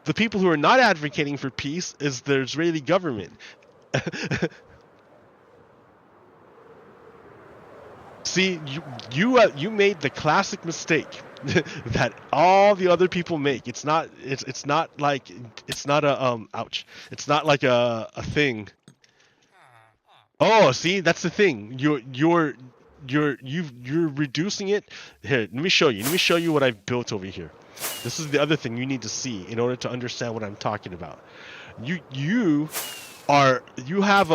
Speaker 1: The people who are not advocating for peace is the Israeli government. See, you made the classic mistake that all the other people make. It's not like it's not a ouch. It's not like a thing. Oh, see, that's the thing. You're reducing it. Here, let me show you. Let me show you what I've built over here. This is the other thing you need to see in order to understand what I'm talking about. You have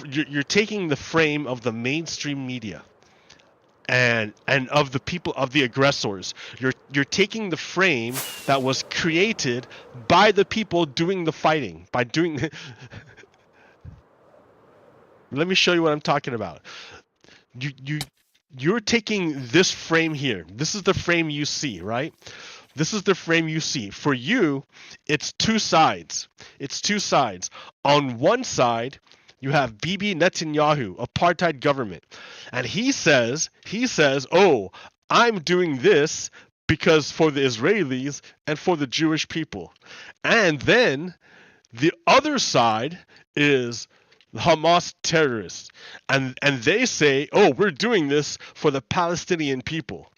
Speaker 1: you're taking the frame of the mainstream media and of the people of the aggressors. You're taking the frame that was created by the people doing the fighting, by doing let me show you what I'm talking about. You're taking this frame here. This is the frame you see, right? This is the frame you see. For you, it's two sides. It's two sides. On one side, you have Bibi Netanyahu, apartheid government. And he says, "Oh, I'm doing this because for the Israelis and for the Jewish people." And then the other side is Hamas terrorists, and they say, "Oh, we're doing this for the Palestinian people."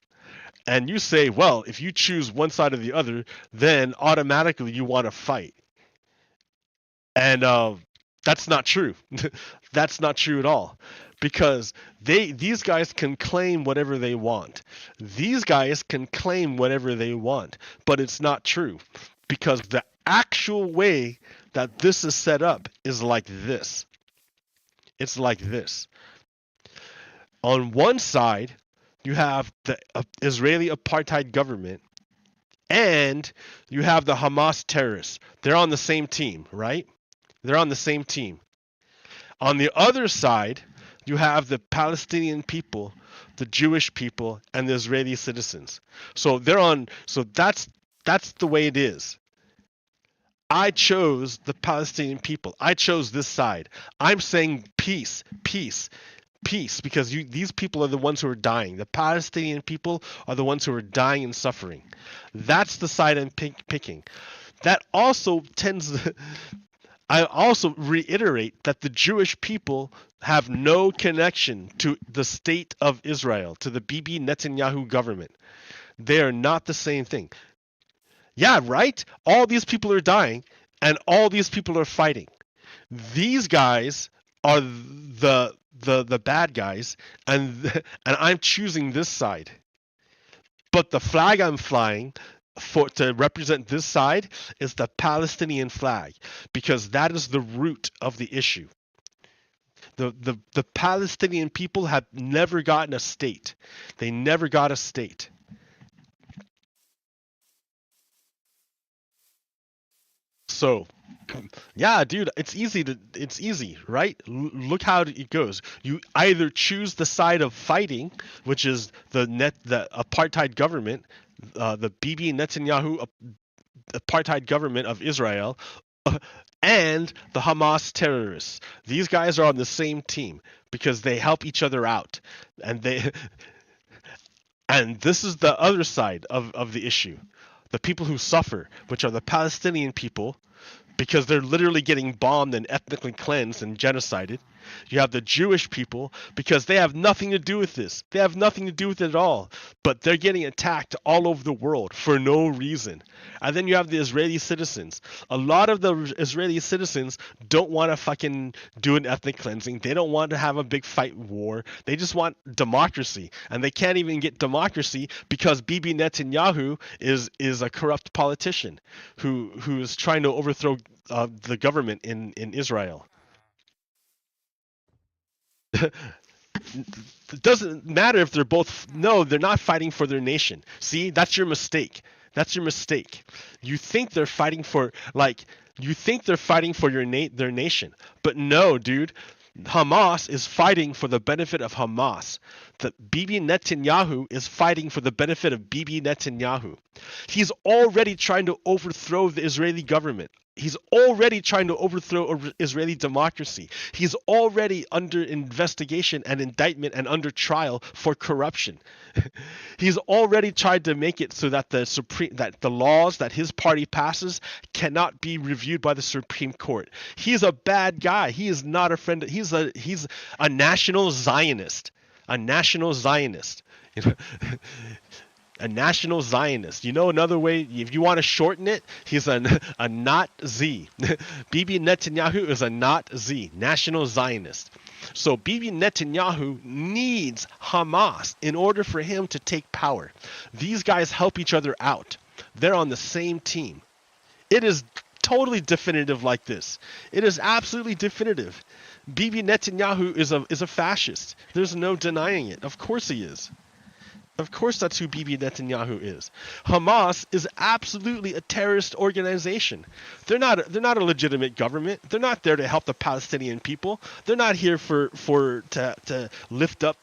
Speaker 1: And you say, "Well, if you choose one side or the other, then automatically you want to fight." And that's not true. That's not true at all, because these guys can claim whatever they want. These guys can claim whatever they want, but it's not true, because the actual way that this is set up is like this. It's like this. On one side, you have the Israeli apartheid government, and you have the Hamas terrorists. They're on the same team, right? They're on the same team. On the other side, you have the Palestinian people, the Jewish people, and the Israeli citizens. So that's the way it is. I chose the Palestinian people. I chose this side. I'm saying peace, peace. peace, because these people are the ones who are dying. The Palestinian people are the ones who are dying and suffering. That's the side I'm picking. That also tends I also reiterate that the Jewish people have no connection to the state of Israel, to the Bibi Netanyahu government. They are not the same thing. Yeah, right? All these people are dying and all these people are fighting. These guys are the bad guys, and and I'm choosing this side. But the flag I'm flying for to represent this side is the Palestinian flag, because that is the root of the issue. The Palestinian people have never gotten a state. They never got a state. So, yeah, dude, it's easy, right? Look how it goes. You either choose the side of fighting, which is the apartheid government, the Bibi Netanyahu apartheid government of Israel, and the Hamas terrorists. These guys are on the same team because they help each other out, and and this is the other side of the issue. The people who suffer, which are the Palestinian people, because they're literally getting bombed and ethnically cleansed and genocided. You have the Jewish people, because they have nothing to do with this. They have nothing to do with it at all. But they're getting attacked all over the world for no reason. And then you have the Israeli citizens. A lot of the Israeli citizens don't want to fucking do an ethnic cleansing. They don't want to have a big fight war. They just want democracy. And they can't even get democracy because Bibi Netanyahu is a corrupt politician who is trying to overthrow the government in Israel. It doesn't matter if they're both. No, they're not fighting for their nation. See, that's your mistake. That's your mistake. You think they're fighting for their nation, but no, dude. Hamas is fighting for the benefit of Hamas. The Bibi Netanyahu is fighting for the benefit of Bibi Netanyahu. He's already trying to overthrow the Israeli government. He's already trying to overthrow Israeli democracy. He's already under investigation and indictment and under trial for corruption. He's already tried to make it so that the laws that his party passes cannot be reviewed by the Supreme Court. He's a bad guy. He is not a friend. He's a national Zionist. A national Zionist. A national Zionist. You know another way, if you want to shorten it, he's a not Z. Bibi Netanyahu is a not Z, national Zionist. So Bibi Netanyahu needs Hamas in order for him to take power. These guys help each other out. They're on the same team. It is totally definitive like this. It is absolutely definitive. Bibi Netanyahu is a fascist. There's no denying it. Of course he is. Of course that's who Bibi Netanyahu is. Hamas is absolutely a terrorist organization. They're not a legitimate government. They're not there to help the Palestinian people. They're not here to lift up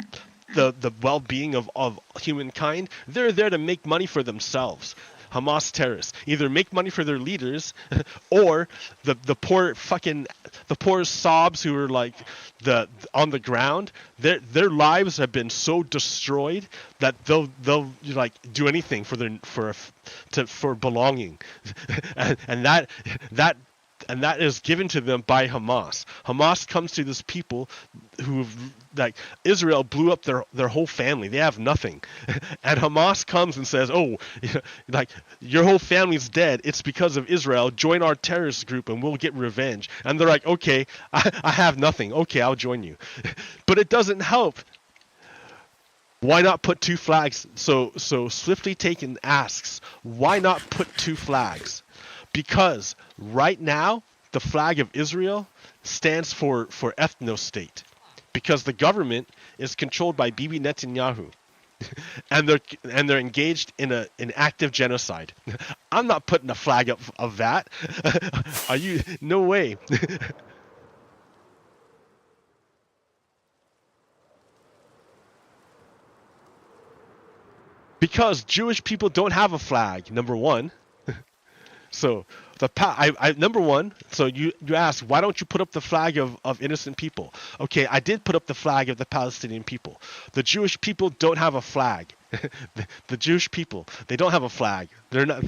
Speaker 1: the well-being of humankind. They're there to make money for themselves. Hamas terrorists either make money for their leaders or the poor sobs who are like on the ground. Their lives have been so destroyed that they'll like do anything for belonging, and that is given to them by Hamas. Hamas comes to these people who, like, Israel blew up their whole family. They have nothing. And Hamas comes and says, oh, like, your whole family's dead. It's because of Israel. Join our terrorist group and we'll get revenge. And they're like, okay, I have nothing. Okay, I'll join you. But it doesn't help. Why not put two flags? So Swiftly Taken asks, why not put two flags? Because right now, the flag of Israel stands for ethno-state, because the government is controlled by Bibi Netanyahu, and they're engaged in an active genocide. I'm not putting a flag up of that. Are you? No way. Because Jewish people don't have a flag, number one. So number one. So you ask, why don't you put up the flag of innocent people? Okay, I did put up the flag of the Palestinian people. The Jewish people don't have a flag. The Jewish people, they don't have a flag. They're not,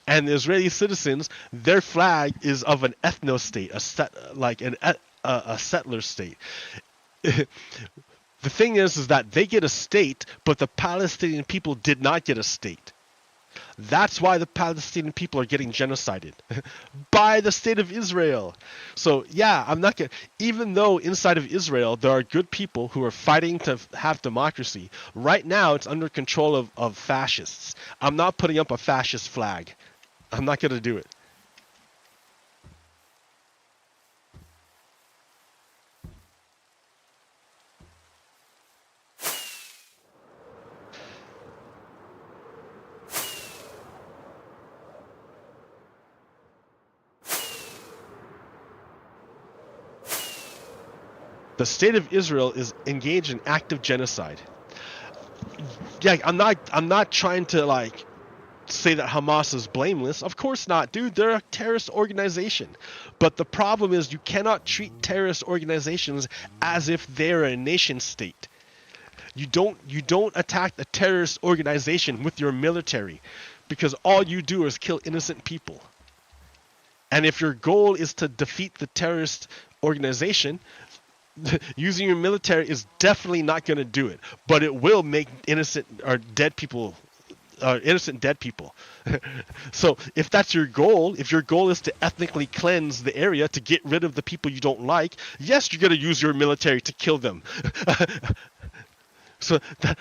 Speaker 1: and the Israeli citizens, their flag is of an ethno state, a settler state. The thing is that they get a state, but the Palestinian people did not get a state. That's why the Palestinian people are getting genocided by the state of Israel. So yeah, I'm not gonna, even though inside of Israel there are good people who are fighting to have democracy, right now it's under control of fascists. I'm not putting up a fascist flag. I'm not gonna do it. The state of Israel is engaged in active genocide. Yeah, I'm not trying to like say that Hamas is blameless. Of course not, dude. They're a terrorist organization. But the problem is you cannot treat terrorist organizations as if they're a nation state. You don't attack a terrorist organization with your military, because all you do is kill innocent people. And if your goal is to defeat the terrorist organization, using your military is definitely not going to do it, but it will make innocent dead people. So if that's your goal, if your goal is to ethnically cleanse the area to get rid of the people you don't like, yes, you're going to use your military to kill them. So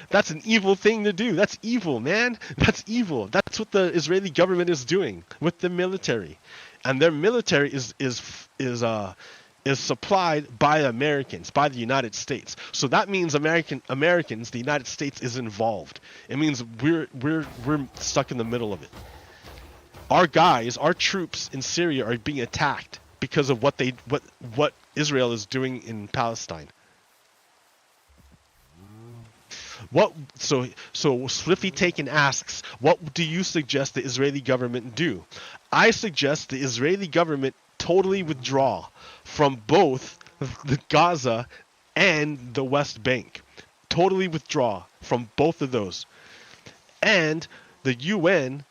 Speaker 1: that's an evil thing to do. That's evil, man. That's evil. That's what the Israeli government is doing with the military, and their military is supplied by Americans, by the United States. So that means Americans, the United States is involved. It means we're stuck in the middle of it. Our guys, our troops in Syria are being attacked because of what Israel is doing in Palestine. So Swiffy Taken asks, what do you suggest the Israeli government do? I suggest the Israeli government totally withdraw from both the Gaza and the West Bank. Totally withdraw from both of those. And the UN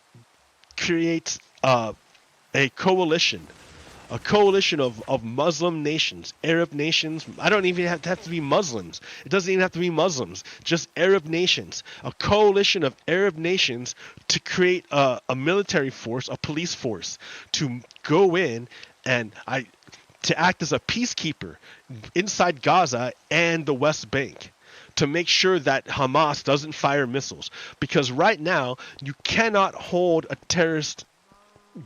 Speaker 1: creates a coalition. A coalition of Muslim nations, Arab nations. I don't even have to be Muslims. It doesn't even have to be Muslims. Just Arab nations. A coalition of Arab nations to create a military force, a police force, to go in and to act as a peacekeeper inside Gaza and the West Bank, to make sure that Hamas doesn't fire missiles. Because right now, you cannot hold a terrorist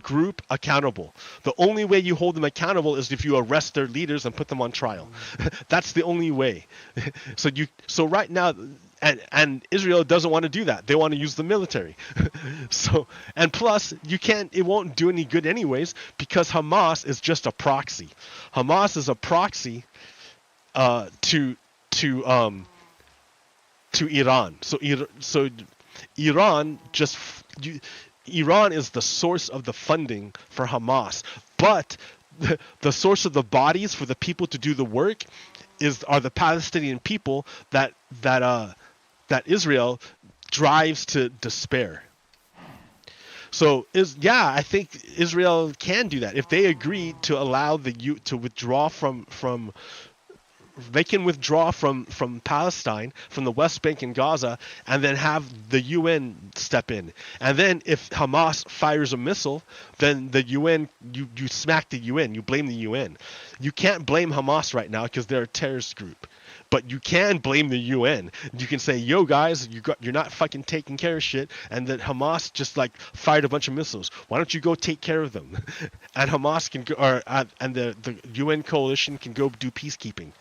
Speaker 1: group accountable. The only way you hold them accountable is if you arrest their leaders and put them on trial. That's the only way. So right now, and Israel doesn't want to do that. They want to use the military. So, and plus, it won't do any good anyways, because Hamas is just a proxy. Hamas is a proxy to Iran. So Iran just Iran is the source of the funding for Hamas, but the source of the bodies for the people to do the work are the Palestinian people that Israel drives to despair. So I think Israel can do that if they agree to allow to withdraw from. They can withdraw from Palestine, from the West Bank and Gaza, and then have the UN step in. And then if Hamas fires a missile, then the UN, you smack the UN, you blame the UN. You can't blame Hamas right now because they're a terrorist group. But you can blame the UN. You can say, yo guys, you're not fucking taking care of shit, and that Hamas just like fired a bunch of missiles. Why don't you go take care of them? And Hamas can go, and the UN coalition can go do peacekeeping.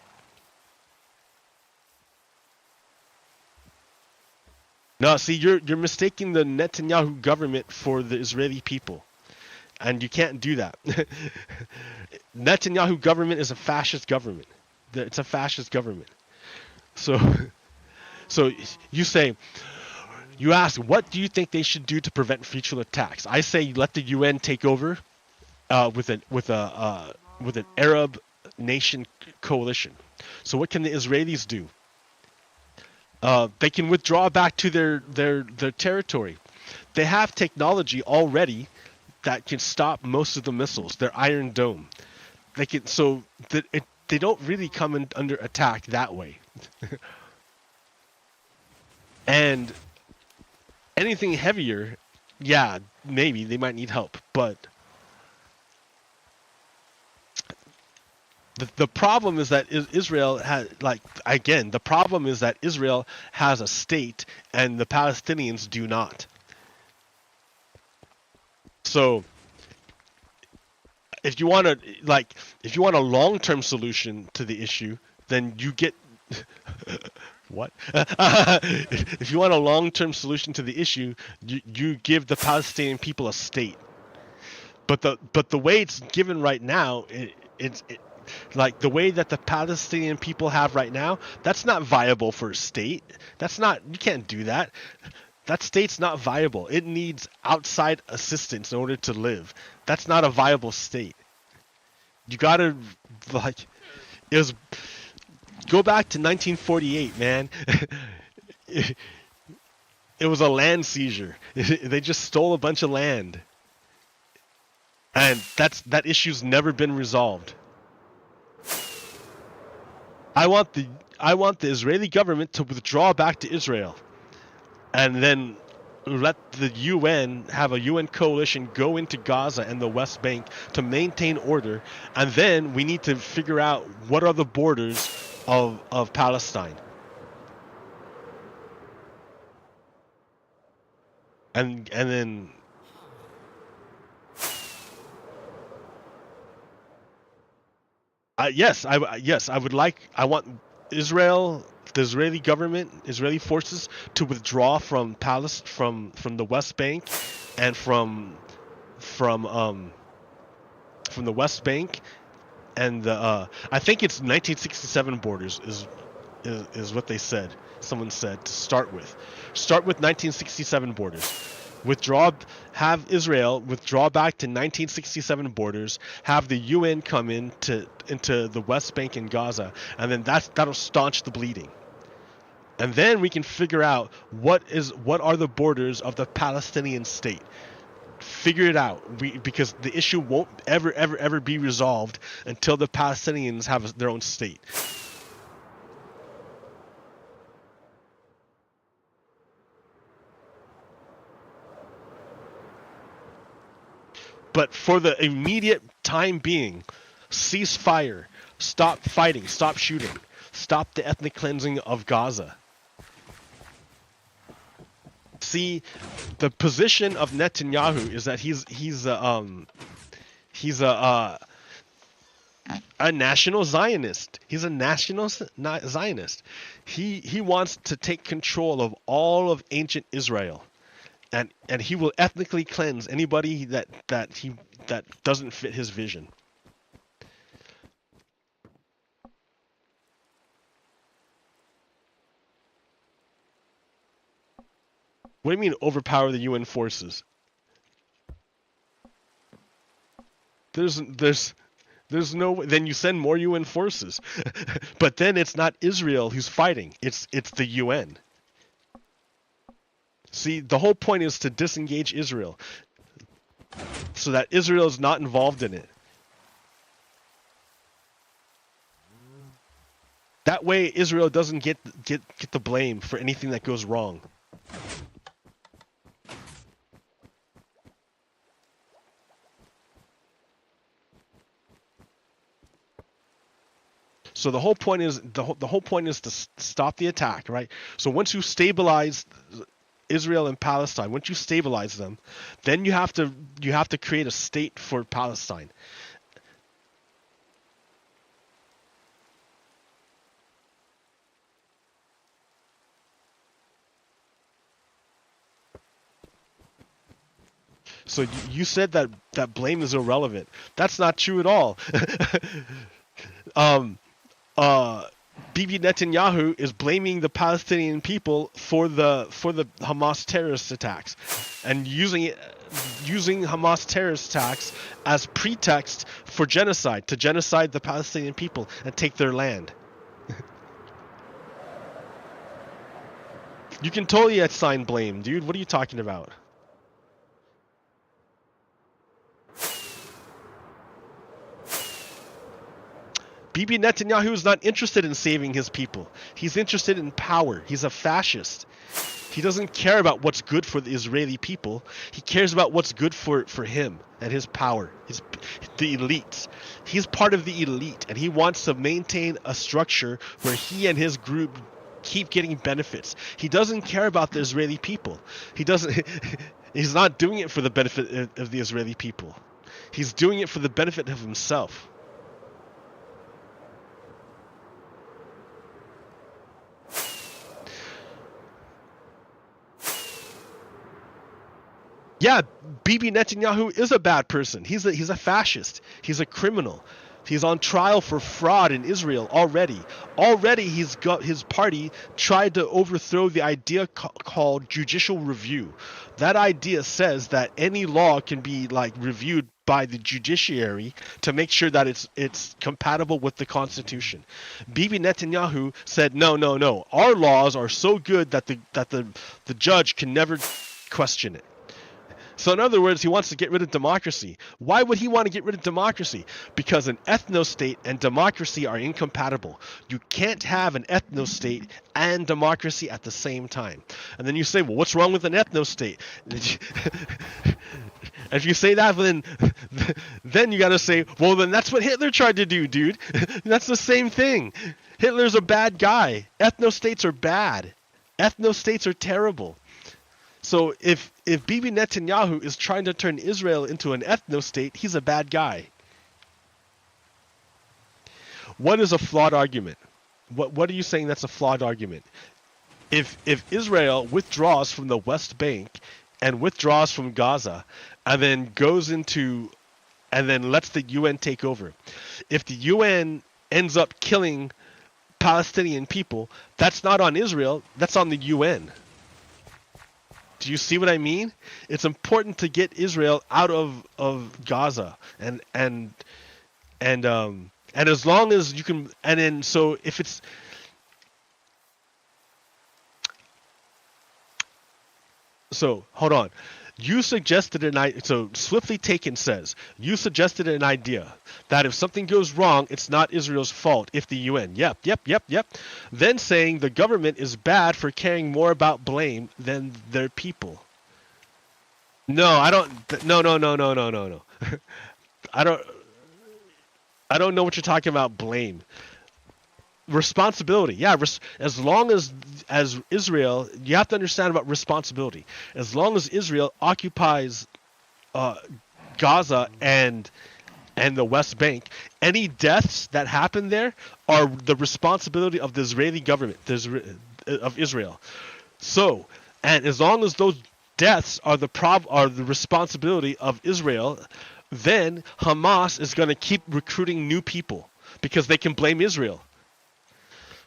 Speaker 1: No, see, you're mistaking the Netanyahu government for the Israeli people, and you can't do that. Netanyahu government is a fascist government. It's a fascist government. So you say You ask, what do you think they should do to prevent future attacks? I say let the UN take over with an Arab nation coalition. So what can the Israelis do? They can withdraw back to their territory. They have technology already that can stop most of the missiles. Their Iron Dome. They can they don't really come under attack that way. And anything heavier, yeah, maybe they might need help, but the problem is that Israel has, the problem is that Israel has a state and the Palestinians do not. So if you want a long-term solution to the issue, then you get what? If you want a long-term solution to the issue, you give the Palestinian people a state. But the way it's given right now, it's like the way that the Palestinian people have right now, that's not viable for a state. You can't do that. That state's not viable. It needs outside assistance in order to live. That's not a viable state. You gotta, go back to 1948, man. It was a land seizure. They just stole a bunch of land. And that issue's never been resolved. I want the Israeli government to withdraw back to Israel, and then let the UN have a UN coalition go into Gaza and the West Bank to maintain order, and then we need to figure out what are the borders of Palestine. And then I want Israel, the Israeli government, Israeli forces to withdraw from the West Bank and from the West Bank and the I think it's 1967 borders is what they said. Someone said to start with 1967 borders. Have Israel withdraw back to 1967 borders, have the UN come into the West Bank and Gaza, and then that'll staunch the bleeding. And then we can figure out what are the borders of the Palestinian state. Figure it out, because the issue won't ever be resolved until the Palestinians have their own state. But for the immediate time being, cease fire, stop fighting, stop shooting, stop the ethnic cleansing of Gaza. See, the position of Netanyahu is that he's a national Zionist. He's a national Zionist. He wants to take control of all of ancient Israel. And he will ethnically cleanse anybody that doesn't fit his vision. What do you mean overpower the UN forces? There's no way. Then you send more UN forces. But then it's not Israel who's fighting. It's the UN. See, the whole point is to disengage Israel so that Israel is not involved in it. That way Israel doesn't get the blame for anything that goes wrong. So the whole point is to stop the attack, right? So once you stabilize Israel and Palestine, once you stabilize them, then you have to create a state for Palestine. So you said that blame is irrelevant. That's not true at all. Bibi Netanyahu is blaming the Palestinian people for the Hamas terrorist attacks, and using Hamas terrorist attacks as pretext for genocide, to genocide the Palestinian people and take their land. You can totally assign blame, dude. What are you talking about? Bibi Netanyahu is not interested in saving his people. He's interested in power. He's a fascist. He doesn't care about what's good for the Israeli people. He cares about what's good for him and his power. The elites. He's part of the elite, and he wants to maintain a structure where he and his group keep getting benefits. He doesn't care about the Israeli people. He's not doing it for the benefit of the Israeli people. He's doing it for the benefit of himself. Yeah, Bibi Netanyahu is a bad person. He's a fascist. He's a criminal. He's on trial for fraud in Israel already. Already his party tried to overthrow the idea called judicial review. That idea says that any law can be reviewed by the judiciary to make sure that it's compatible with the Constitution. Bibi Netanyahu said, no. Our laws are so good that the judge can never question it. So in other words, he wants to get rid of democracy. Why would he want to get rid of democracy? Because an ethno-state and democracy are incompatible. You can't have an ethno-state and democracy at the same time. And then you say, well, what's wrong with an ethno-state? If you say that, then you got to say, well, then that's what Hitler tried to do, dude. That's the same thing. Hitler's a bad guy. Ethno-states are bad. Ethno-states are terrible. So if Bibi Netanyahu is trying to turn Israel into an ethno-state, he's a bad guy. What is a flawed argument? What are you saying that's a flawed argument? If Israel withdraws from the West Bank and withdraws from Gaza and then lets the UN take over, if the UN ends up killing Palestinian people, that's not on Israel, that's on the UN. Do you see what I mean? It's important to get Israel out of Gaza, and as long as you can, and then so if it's so hold on. You suggested so Swiftly Taken says, you suggested an idea that if something goes wrong, it's not Israel's fault if the UN. Yep. Then saying the government is bad for caring more about blame than their people. No, I don't. No. I don't know what you're talking about, blame. Responsibility, yeah. As long as Israel, you have to understand about responsibility. As long as Israel occupies Gaza and the West Bank, any deaths that happen there are the responsibility of the Israeli government, of Israel. So, and as long as those deaths are the responsibility of Israel, then Hamas is going to keep recruiting new people because they can blame Israel.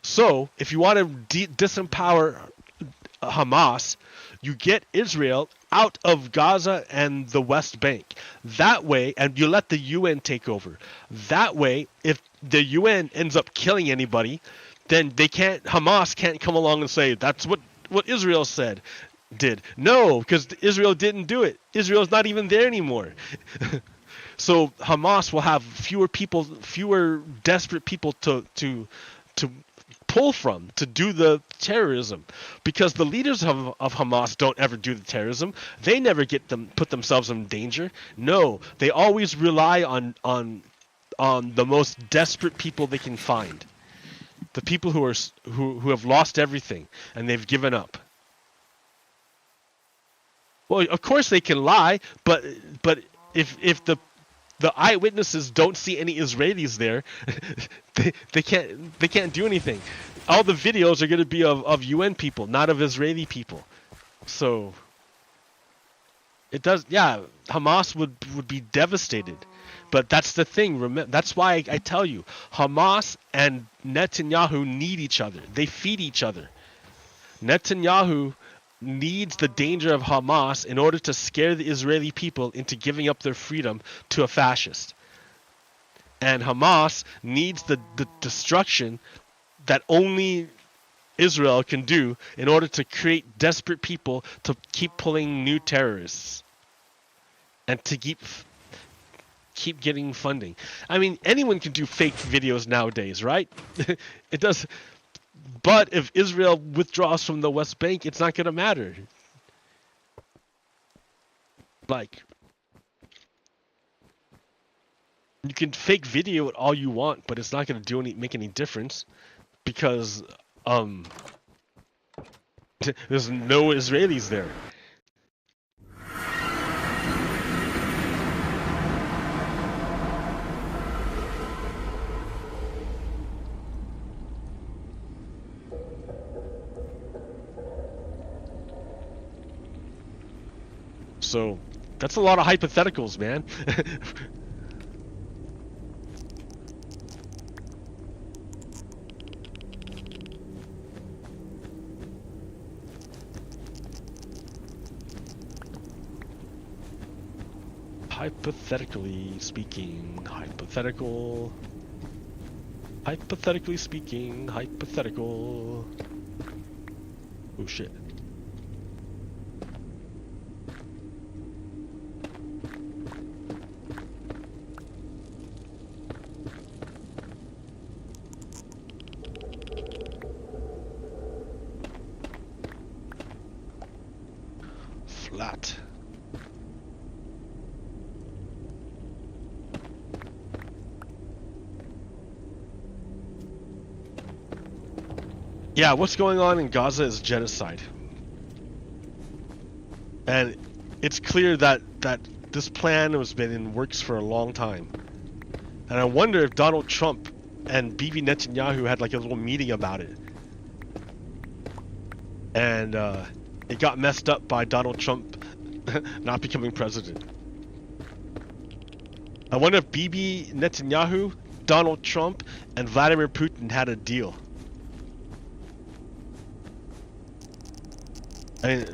Speaker 1: So, if you want to disempower Hamas, you get Israel out of Gaza and the West Bank. That way, and you let the UN take over. That way, if the UN ends up killing anybody, then Hamas can't come along and say, that's what Israel did. No, because Israel didn't do it. Israel's not even there anymore. So Hamas will have fewer desperate people to pull from to do the terrorism, because the leaders of Hamas don't ever do the terrorism. They never put themselves in danger. No, they always rely on the most desperate people they can find, the people who have lost everything and they've given up. Well, of course they can lie, but if the eyewitnesses don't see any Israelis there, they can't do anything. All the videos are going to be of UN people, not of Israeli people. So it does, yeah. Hamas would be devastated But that's the thing. Remember, that's why I tell you, Hamas and Netanyahu need each other. They feed each other. Netanyahu needs the danger of Hamas in order to scare the Israeli people into giving up their freedom to a fascist. And Hamas needs the destruction that only Israel can do in order to create desperate people to keep pulling new terrorists and to keep getting funding. I mean, anyone can do fake videos nowadays, right? It does. But if Israel withdraws from the West Bank, it's not going to matter. Like, you can fake video it all you want, but it's not going to make any difference because there's no Israelis there. So that's a lot of hypotheticals, man. Hypothetically speaking, hypothetical. Hypothetically speaking, hypothetical. Oh shit. Flat. Yeah, what's going on in Gaza is genocide. And it's clear that this plan has been in works for a long time. And I wonder if Donald Trump and Bibi Netanyahu had like a little meeting about it. And it got messed up by Donald Trump not becoming president. I wonder if Bibi Netanyahu, Donald Trump, and Vladimir Putin had a deal. I mean,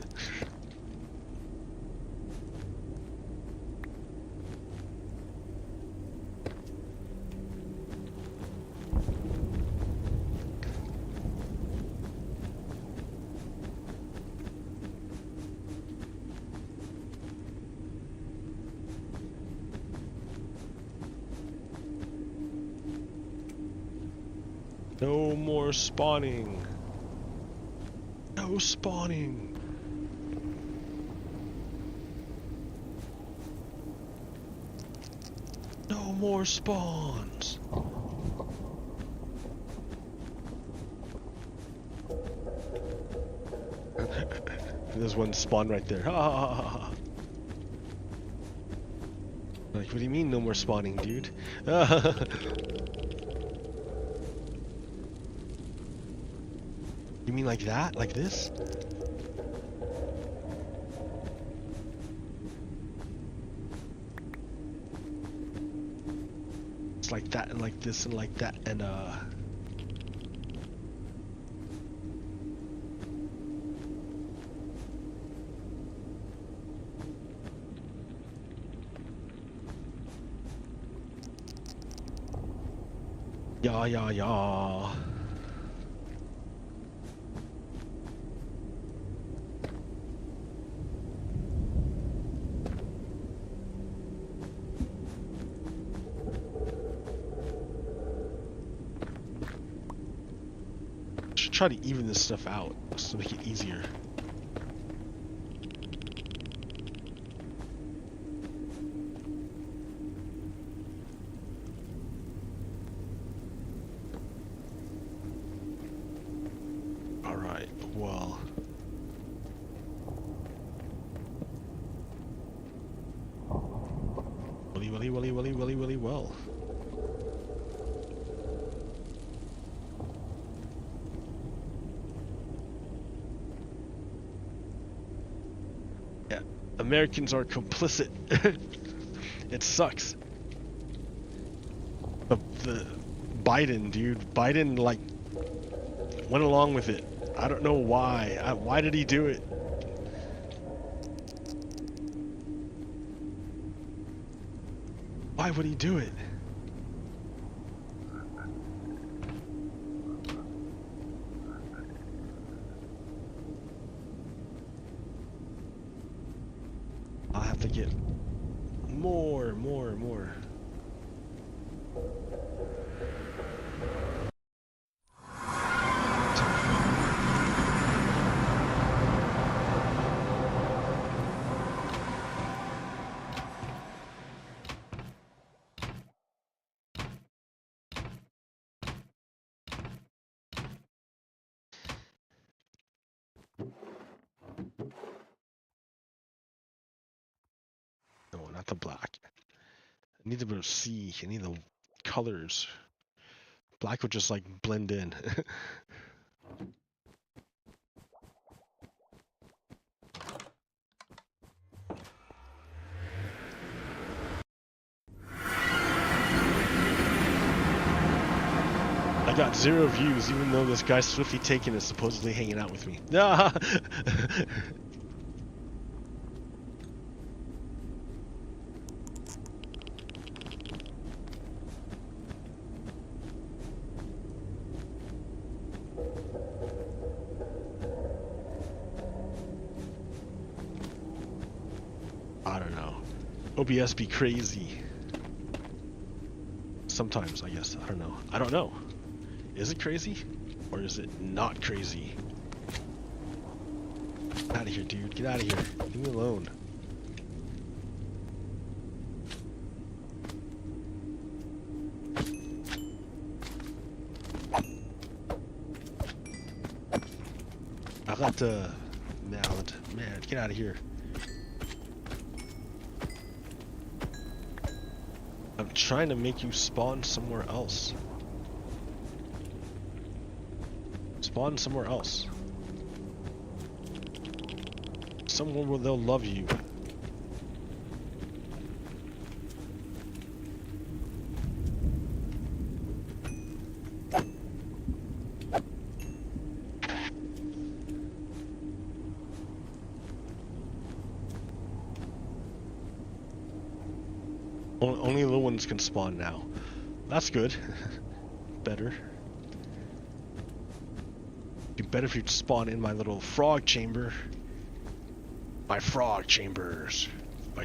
Speaker 1: no more spawning. No spawning. No more spawns. There's one spawn right there. Like, what do you mean no more spawning, dude? You mean like that? Like this? It's like that and like this and like that and yeah. Should try to even this stuff out just to make it easier. Alright, well. Willy, well. Yeah, Americans are complicit. It sucks. the Biden, dude. Biden like went along with it. I don't know why. Why did he do it? Why would he do it? I'll have to get more. No, not the black. I need a bit of C. I need the colors. Black would just like blend in. I got 0 views, even though this guy Swiftly Taken is supposedly hanging out with me. Nah. I don't know. OBS be crazy. Sometimes, I guess. I don't know. I don't know. Is it crazy? Or is it not crazy? Get out of here, dude. Get out of here. Leave me alone. I got the mallet. Man, get out of here. I'm trying to make you spawn somewhere else. Spawn somewhere else. Somewhere where they'll love you. Only little ones can spawn now. That's good. Better. Be better if you'd spawn in my little frog chamber. My frog chambers. My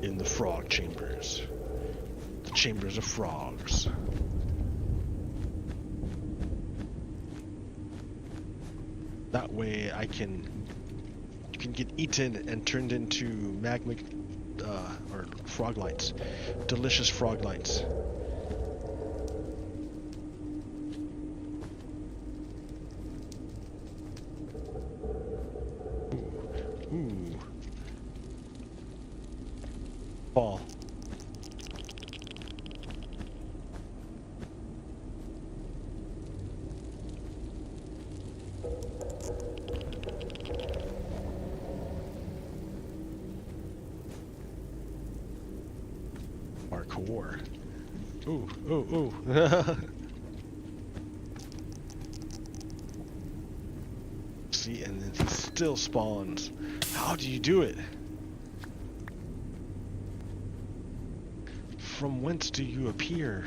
Speaker 1: in the frog chambers. The chambers of frogs. That way I can, you can get eaten and turned into magma, or frog lights. Delicious frog lights. Ooh. Fall. Parkour. Ooh, ooh, ooh. See, and then he still spawns. How do you do it? From whence do you appear?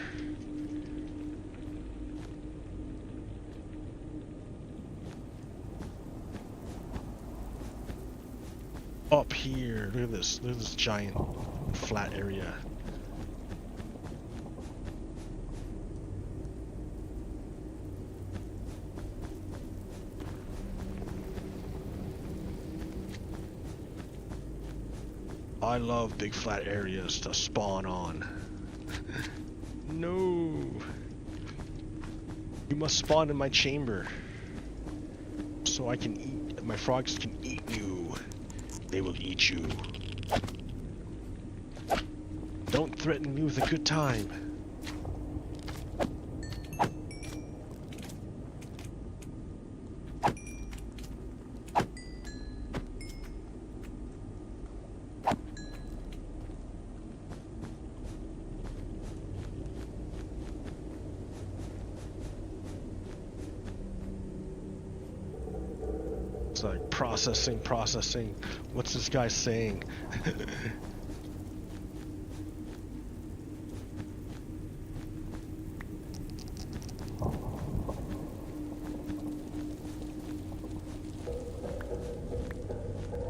Speaker 1: Up here. Look at this. Look at this giant flat area. I love big flat areas to spawn on. No. You must spawn in my chamber. So I can eat, my frogs can eat you. They will eat you. Don't threaten me with a good time. It's like processing. What's this guy saying?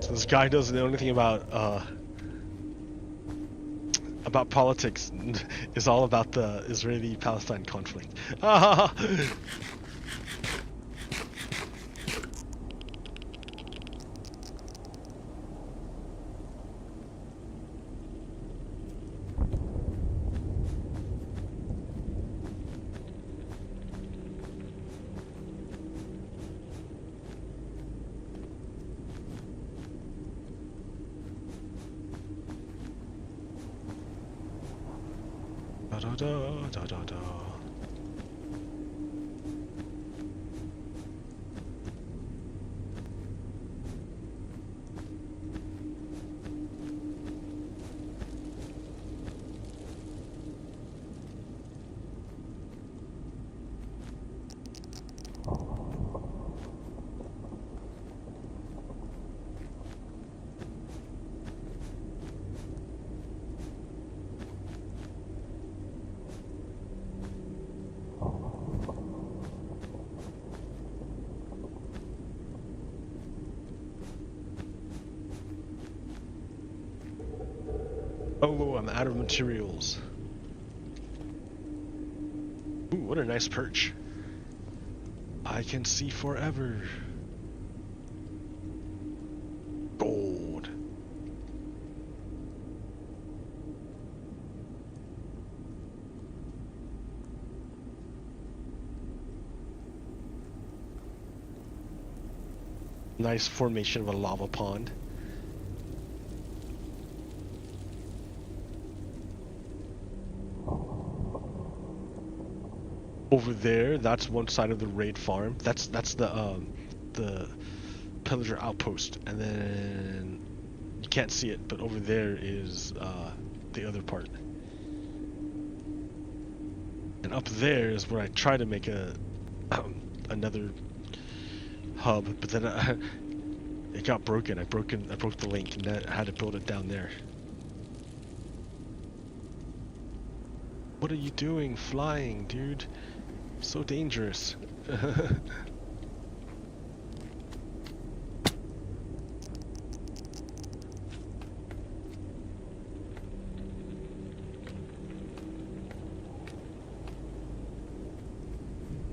Speaker 1: So this guy doesn't know anything about politics. It's all about the Israeli-Palestine conflict. Da. Oh, I'm out of materials. Ooh, what a nice perch. I can see forever. Gold. Nice formation of a lava pond. Over there, that's one side of the raid farm. That's the pillager outpost, and then you can't see it, but over there is the other part. And up there is where I try to make a another hub, but then it got broken. I broke the link, and I had to build it down there. What are you doing, flying, dude? So dangerous.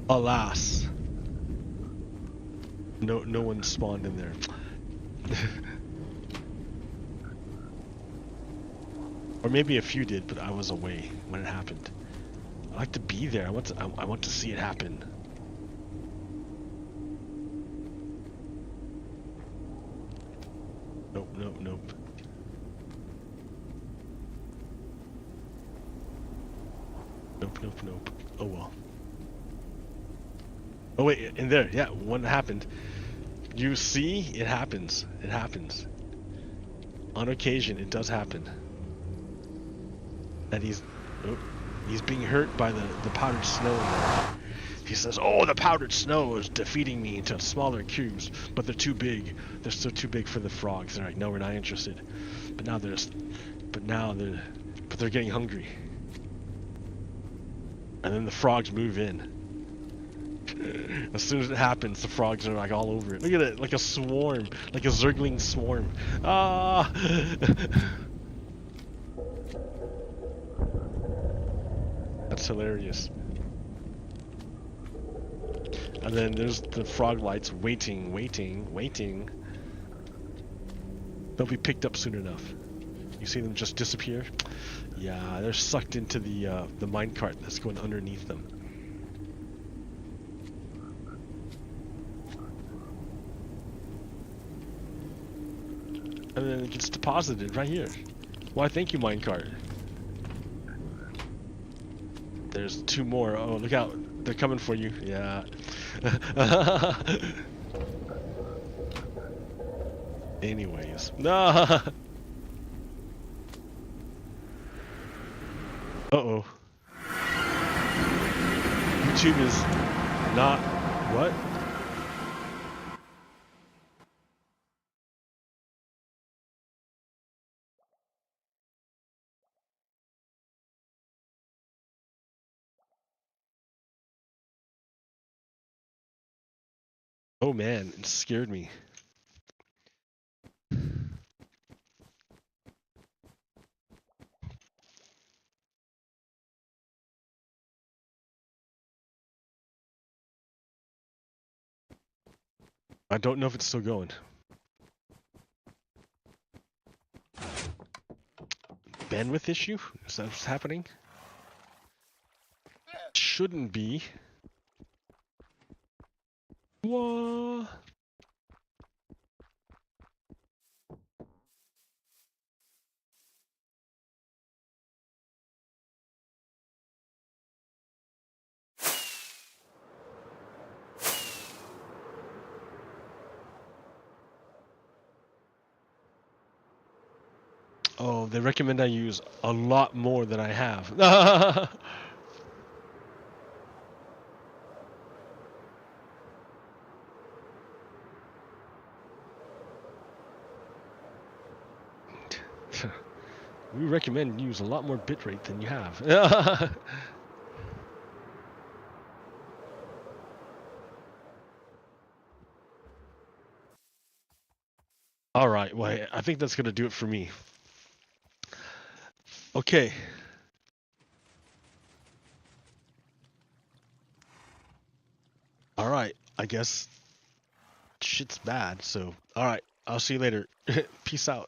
Speaker 1: Alas. No one spawned in there. Or maybe a few did, but I was away when it happened. I like to be there. I want to see it happen. Nope. Nope. Oh well. Oh wait, in there, yeah, when it happened. You see, it happens. It happens. On occasion, it does happen. And he's being hurt by the powdered snow in there. He says, "Oh, the powdered snow is defeating me into smaller cubes, but they're too big. They're still too big for the frogs." They're like, "No, we're not interested." But they're getting hungry. And then the frogs move in. As soon as it happens, the frogs are like all over it. Look at it, like a swarm, like a zergling swarm. Ah! That's hilarious. And then there's the frog lights waiting. They'll be picked up soon enough. You see them just disappear? Yeah, they're sucked into the minecart that's going underneath them. And then it gets deposited right here. Why, thank you, minecart. There's two more. Oh, look out. They're coming for you. Yeah. Anyways. No. Uh-oh. YouTube is not... What? Oh man, it scared me. I don't know if it's still going. Bandwidth issue? Is that what's happening? Shouldn't be. Whoa. Oh, they recommend I use a lot more than I have. We recommend you use a lot more bitrate than you have. All right, well, I think that's going to do it for me. Okay. All right, I guess shit's bad, so all right, I'll see you later. Peace out.